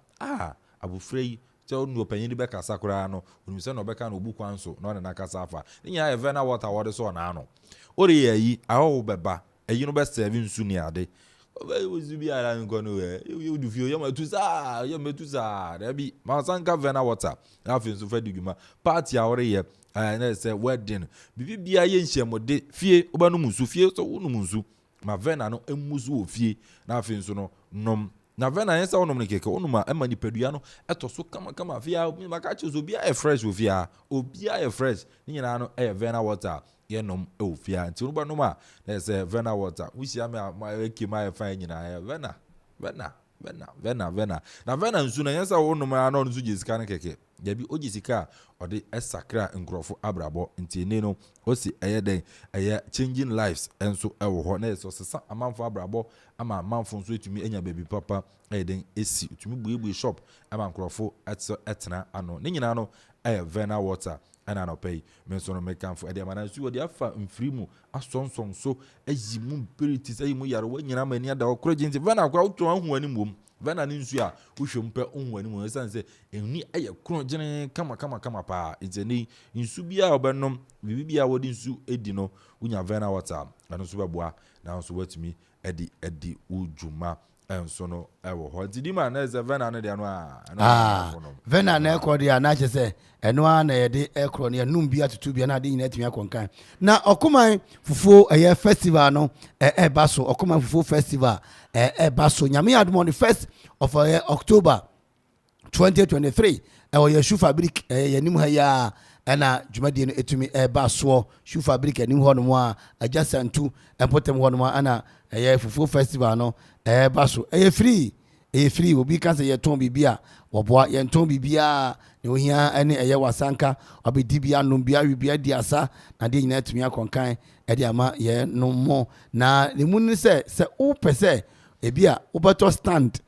abufrei so no panyin be kasa kura no onu se no be ka no obu kwanso no na kasa afa nya Vena water wode so na no ore yi awo beba eyi no be serve nsu ni ade ozu bi ara nko no you do feel you metusa there be ma sanka Vena water afi nsu fa diguma party a ore ye na say wedding bibi bia ye nhyiamode fie obanu munsu fie so wonu munsu ma Vena no emusu ofie na afi nsu no nom na Vena yensa wonom ne keke onuma ema nipadua no etoso kama afia maka chizo bia e fresh ofia obia e fresh nyina no e Vena water ye nom e ofia nti no nom a na se Vena water wusia me ma ekima e fa nyina Vena na Vena nsu na yensa wonom na no nsu jesika ne keke ya bi ogisika ode esakra nkrofo abrabo nti ne no osi eyeden changing lives enso ewo ho na eso sesa amanfo abrabo ama amanfo nso etumi enya baby papa eyeden esi etumi buebu shop ama nkrofo etena ano ne nyina no Vena water ana no pay menso no mekanfo ede amana nsu ode afa mfirimu asonson so ayimu piritis ayimu yare wa nyina mani ada okro jinti Vena kwa utwa hu ani mom Vena ni nsu a wohwempe onhu ani mo sense eni aye kro gene kama pa izeni nsu bia obenom bibia wodi nsu edi no unya Vena water na nsu beboa na nsu watumi edi ujuma enso no ewo ho didima na ze Vena no de no Vena na ekro de na che se eno a na ye de ekro ne num bia tutu bia na de nyina atumi akonkan na Okoman fufu festival no baso Okoman fufu festival baso nyame admo the 1st of October 2023 your shoe fabric yanim ha ya na dwumadi no etumi baso shoe fabric yanim ho no mo a adjacent empotem ho no mo ana fufu festival no baso free obi kan se ye ton bibia woboa ye ton bibia ne ohia ene wasanka obedi bia no bia wibia di asa na de nyina etumi akonkan de ama ye no mo na le mu ni se o pese ebia obeto stand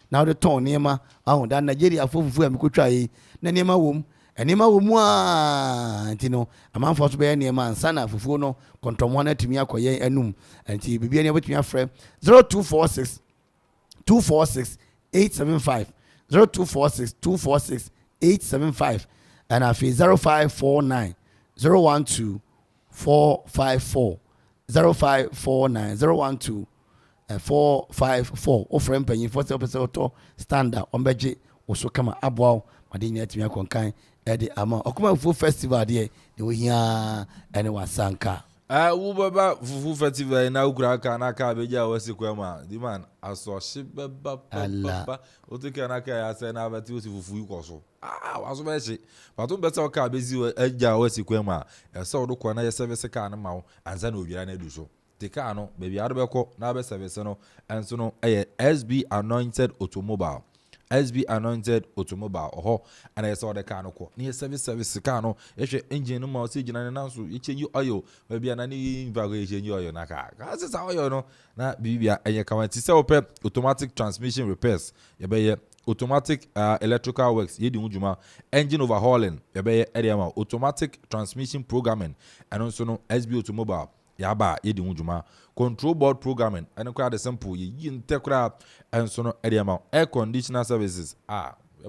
na the ton niema ahun da Nigeria fofufu amikotwa yi na niema wom enema wom a ntino amanfo so be niema ansa na fufu no kontomo na tumi akoye enum nti bibia ne betumi afre 0246 875 0246 875 and I feel 0549 012 454 0549 012 454 offer empanyin for to standard ombeje oso kama aboa madini atimi akonkan e ama Okoman fufu festival de we hia ene wasanka wo baba fufu festival na ukura aka na aka beja wasi kwema di man aso shibe baba o te ka na ka ya se na bati wasi fufu ikoso waso be shi pato be se aka bezi eja wasi kwema e se odo kwa na ye service ka na mawo anza na obira na eduso te ka no baby adobeko na be service no enso no SB Anointed Automobile oho and I saw the car no ko near service car no ehwe engine no ma o se gina na so ye change oil baby na ni vago change oil na car as is oil no na bibia enye kawanti se ope automatic transmission repairs ye be ye automatic electrical works yedi hujuma engine overhauling yebe area automatic transmission programming and also no SB automobile yaba yedi hujuma control board programming and quite simple yi ntekra and so no area air conditioner services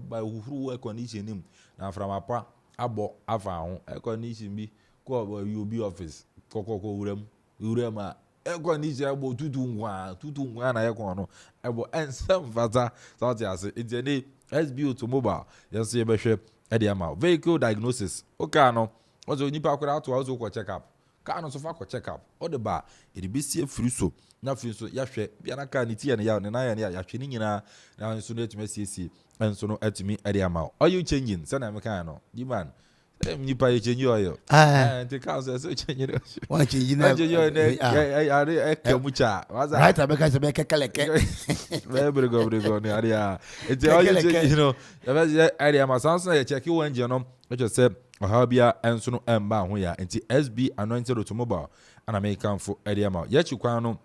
by who air conditioning na from apa abo afa ho air condition bi ko UB office kokoko urem air conditioner abo tutu ngwa na ye ko no abo ensem fata so ti ase enti SB automobile yes ye behwe area vehicle diagnosis okay no ozo nipa akora to ozo ko check up car no so fa ko check up o de ba e be sie free so na free so ya hwe bia na car ni tie ne ya ne na ya hwe ni nyina na so no etime siesie enso no etime area ma are you changing say na me kan no di man nipa ye change oil the car so change one change na ya kemucha waza right abeka se be kekeleke brego ni area it are you change you know area ma sanso ya check you engine no which say Ohabia enso no emba ho ya enti SB anointed automobile an American for area ma ye chikwa no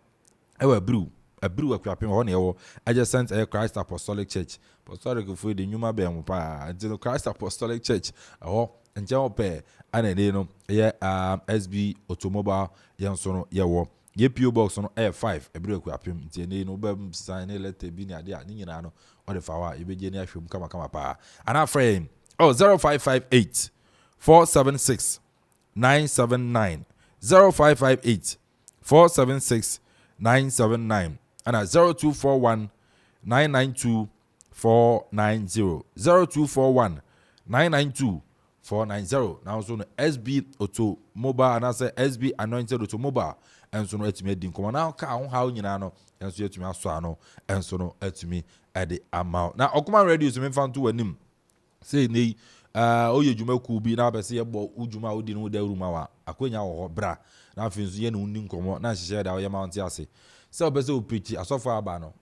ewa brew Akuapem ho na ewo adjacent Christ Apostolic Church for the nyuma be mo pa enti Christ Apostolic Church ho nje ope anede no ye SB automobile ye nso no ye wo ye PO box no F5 Akuapem enti ene no be sign letter bi ni ade a ni nyina no o de fa wa ye be je ni ahwem kama pa ana frame 0558 476 979 0558 476 979 and 0241 992 490 0241 992 490 now so SB Auto Mobile and I say SB Anointed Automobile and so no etimi edi nkomo now ka ho ha nyina no and so etimi aso ano and so no etimi edi amount now Okoman radio so me fan to wanim say nei oye juma ku bi na bese ye bo ujuma odi no da ruma wa akonya wo bra na afinso ye no nni nkomo na hyehyɛ da ye mount ase se obese o preach asofo aba no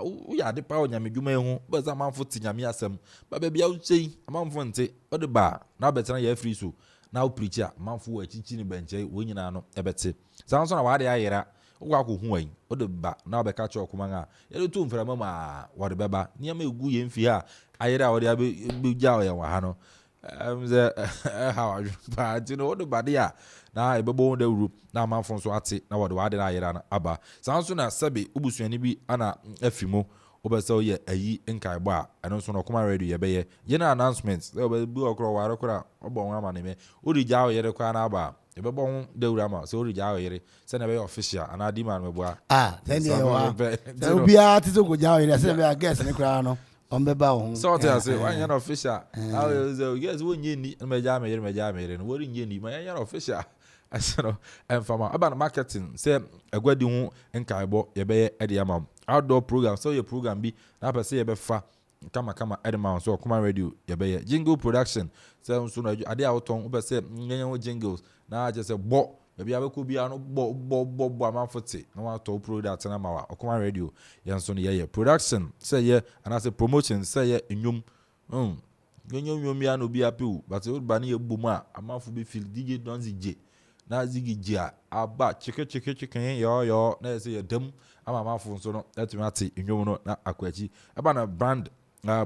u ya de pa onyame dwuma ehu bese amanfo ti nyame asem ba ba bia u sei amanfo nte o de ba na betena ye free so na o preach amanfo wa chichi ni benche wo nyina no ebete sanso na wa de ayera wo ko hu an o de ba na be ka che Okoman a ye de tu mframa ma wo de beba niam egu ye mfi ha ayera wo de abe gya wo ye wa ha no how but you know what about ya na ebebo de uru na amanfo so ate na wode wade na ayera na aba sanso na sabe ubusuani bi ana afimo obese oye ayi nkaibo a eno so na Okoman radio ye beye ye na announcement obi okro ware kora obo nwa ma me ori ja oyere kwa na aba ebebo hu de uru ama so ori ja oyere se na be official ana di man mebua then ye wa obi a tizo go ja oyere se na be guest ne kra no ombeba ho so te say one year official how you guys wonye ni meja mere no wori nye ni ma year official asero enfama about marketing say agwadi hu nkaibo ye be e de ama outdoor program so your program bi na pese ye be fa kama edema so Okoman radio ye be jingle production say so no ade auton be say nyenye jingles na just say bo bia be ko bia no bo amanfote na wa to product na ma wa Okoman radio yan so no ye production say ye and as a promotion say ye enwum nyom ya no bia pe but o ba na ye bomu a amanfo be feel DJ don zije na zigi a aba chike yo na say ye dem ama amanfo so no that me enwum no na akwachi aba na brand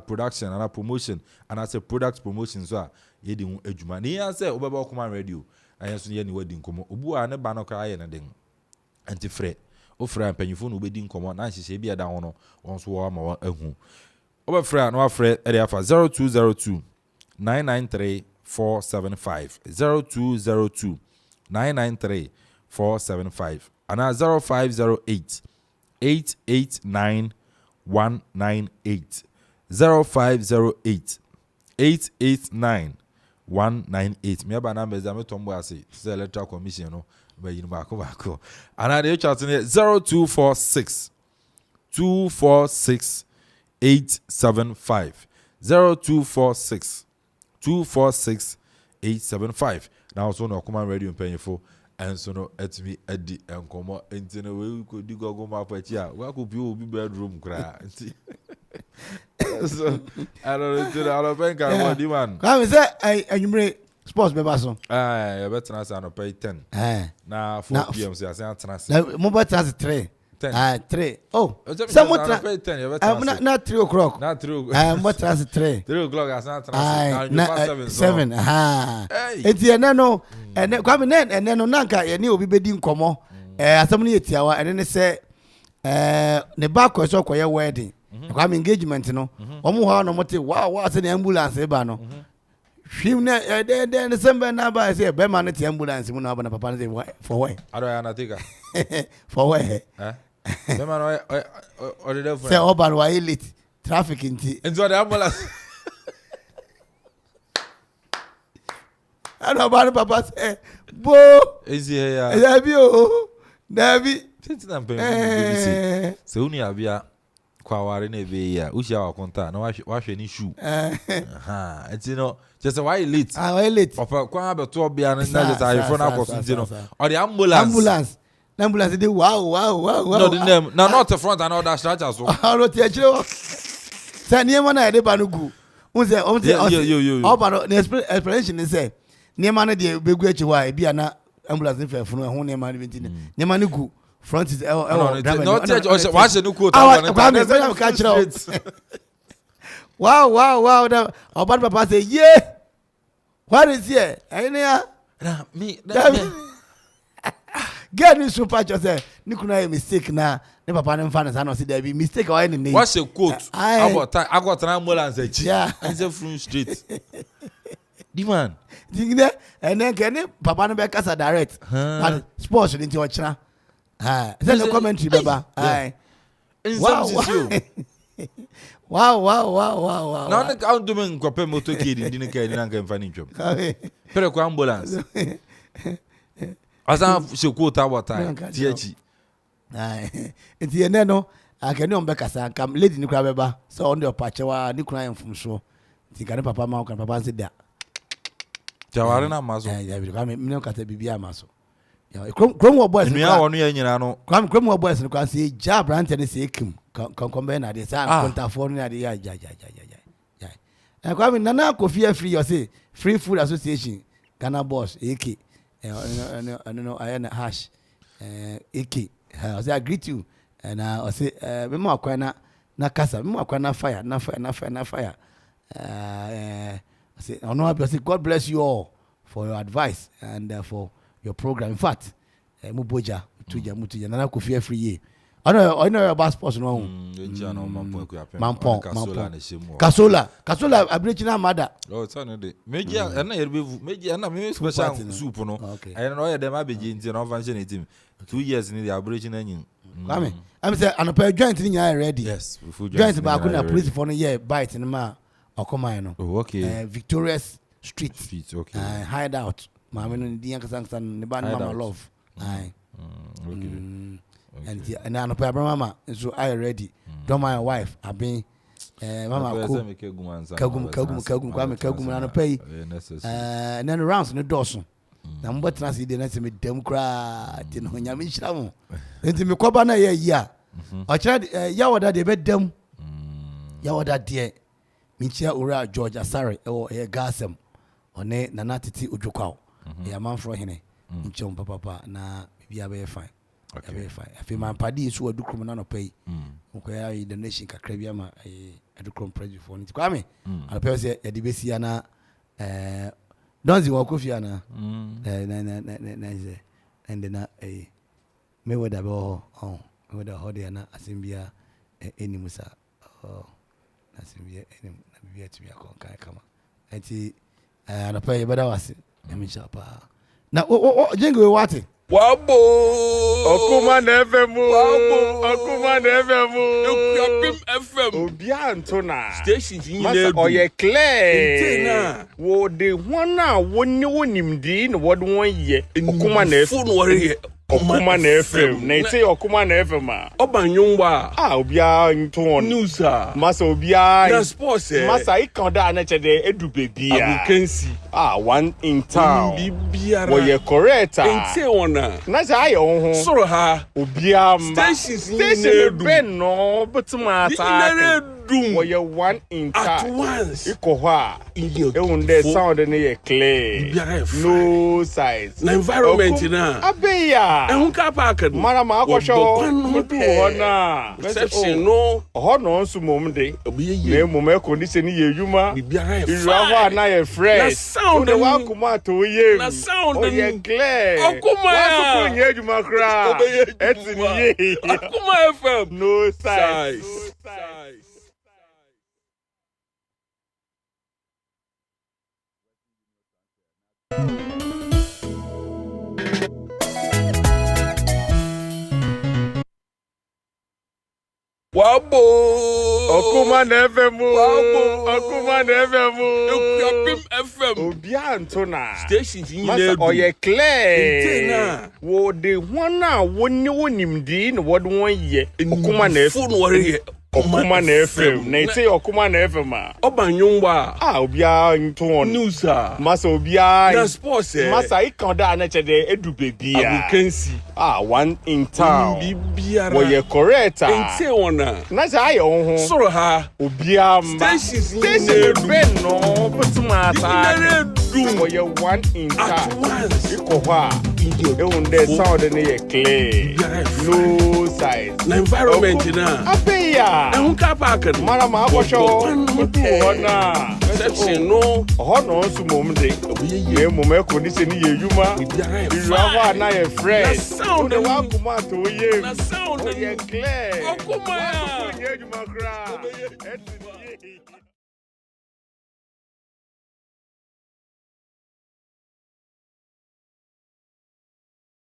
production and promotion and as a product promotion so a ye di hu adwuma ni ya say obeba Okoman radio ayenso ye ni wadi nkomo obu a ne ba no kra ye ne den anti frɛ o frɛ mpanyifo no obedi nkomo na hyehyɛ bi ada ho no won so wo ma wa ahu oba frɛ no afrɛ area fa 0202 993 475 0202 993 475 ana 0508 889 198 0508 889 198 me aba numbers am tombo ase say electoral commission no ba yin ba ko ana dey chat ne 0246 246 875 0246 246 875 now so no Okoman radio mpanyefo enso no atimi adi enkomo enti no we ko di Google map achi a we ko bi obi bedroom kra enti so I don't think I want the man. Come say anwumre sports be baso. You better na say no pay 10. Na 4 PM say I say transfer. Na mo better say 3. 10. 3. Oh. Some what? Not 3 o'clock. Not 3 o'clock. What trans 3? 3 o'clock as not trans. 7. Enti ene no ene kwame nen ene no nanka ye ne obi bedi nkomo asam ne yetiawa ene ne se ne ba ko so koye wedding kwame engagement no omo ho no mote wow se ne ambulance ba no hwim ne de December na ba se be ma ne te ambulance mu na ba na papa ne say for where ado na take for where be ma no o de say oban wa elite traffic nti enzo the ambulance. I know about papa say bo easy ya Dabi o Dabi tintina pem se uni abia kwa ware na ebe ya ushia wa konta na wa hwe ni shoe enti no just why late why late opa kwa abeto obia na just ayefo na akoso enti no or the ambulance dey wow no the name na not the front and all that structure so ro ti akire say niema na ede ba no gu unse oba no explanation is say niema na dey begu achi wa e bia na ambulance fe funu ho niema na benti niema na gu front is no church wa se no quote na catch wow that oba papa say yeah what is here enia na me get ni super just say ni kuna mistake na ne papa ne mfa na say no see there be mistake or any name what say quote about an ambulance achi is a front street the man dingne and then can papa no be kasa direct but sports ni ti o chira say no commentary baba wow now the count do men ko pe moto kid ndi ne kai na nka mfa ni ntwom pere ko ambulance asa se quote about ti achi enti ene no akani on be kasa kam lady ni kura beba so on the pachewa ni kuna yemfum so ti kan papa ma kan papa se da jaware na maso ya bi kam me kata bibia maso ya krom boys ni ya wonu ya nyina no krom boys ni kwa se ja brand ne se ekim kan be na de sa konta for na de ya kwa me nana Kofi free you say free food association Ghana boss AK no I na hash AK I say I greet you and I say me mo akwa na kasa me mo akwa na fire I say I say God bless you all for your advice and for your program. In fact, muboja mutuja na Kofi free ye. I know about sports no. Mampon. Kasola abirichina mada. Oh, it's on the meji na yerbevu meji na me special soup no. I know dem abeji nti na function team 2 years in the abirichina nyin. Kwame, I'm say anopa joint ni nya ready. Yes, joint ba ku na police for no year bite ni ma Okoman no. Oh, okay. Victorious Street. Okay. Hideout. Mama no di yankasan ne ba mama love. Okay. And I know Barima, so I ready. Don't my wife. I been mama kagum and pay. And then rounds no dosun. Na mbot na si de na se me dem kra ti no nya me hira mo. Enti me koba na ye ya. O kira ya woda de be dem. Ya woda de me chia ora George Asare e gasem. One na na titi odwokwa. E Amanfo hene. Nchom papa na bibia be fine. Okay. Very fine. I feel my party is who do criminal pay. Okay, the nation Kakrabia ma do crom prejudice for it. Kwame, I pay say the BC na don't you walk Kofi na and then me with the with the hode na asimbia any musa asimbia any bia to be a kama. Enti I pay better was me chapa. Na jingle what? Wabo Okoman FM Okoman FM Akuffo FM Obia Antona station nyine do oye clear wo de hona woni wonimdi na wode won ye Okoman FM wore Okoman FM na ite Okoman FM obanwonwa obia nton news masa obia na sports masa ikonda na chede edu bebia abukensi one in town bibiara wo ye correct ite wona na say ho soro ha obia ma station ben no betuma ata doom. Where you one in At touch. once. Ikoha. In The sound in the clear. No size. The environment na. Abeya. And car park. Mara ma akosho. Ona. Reception no. No nso mom de. Obiye. Na mom condition ye yuma. Bibiara Irawa na ye fresh. Na sound de wa kuma to ye. Na sound ye clear. Okuma ya. Wa so nye kra. Eti ye. Akuma FM. No size. Wabo. Okoman FM. Okoman FM. Akuffo FM. Obia Antona. Stations in Masa oye clear. Intena. Wo de wana woni wonimdi na wode won ye. Okoman FM. Phone worry. Okoman FM. Na ite Okoman FM a. Obanyumba. Obia nton. News Masa obia. Na sports Masa ikanda na chede edu bebia. Abukensi. One in town. Bibiara. Wo ye correct. Ente ona. Na sa aye ho. Soro ha. Obia Station ben no putuma asa. Doom. Wo ye one in town. At once. Ikoha. The sound in the clear. No size. The environment na. Abeya. And car park. Mara ma akosho. Ona. Reception no. No nso mom de. Ye mom condition ye yuma. Irawa na ye fresh. Sound de wa kuma to ye. Na sound ye clear. Okuma ya. Ye juma kra. Eti ye.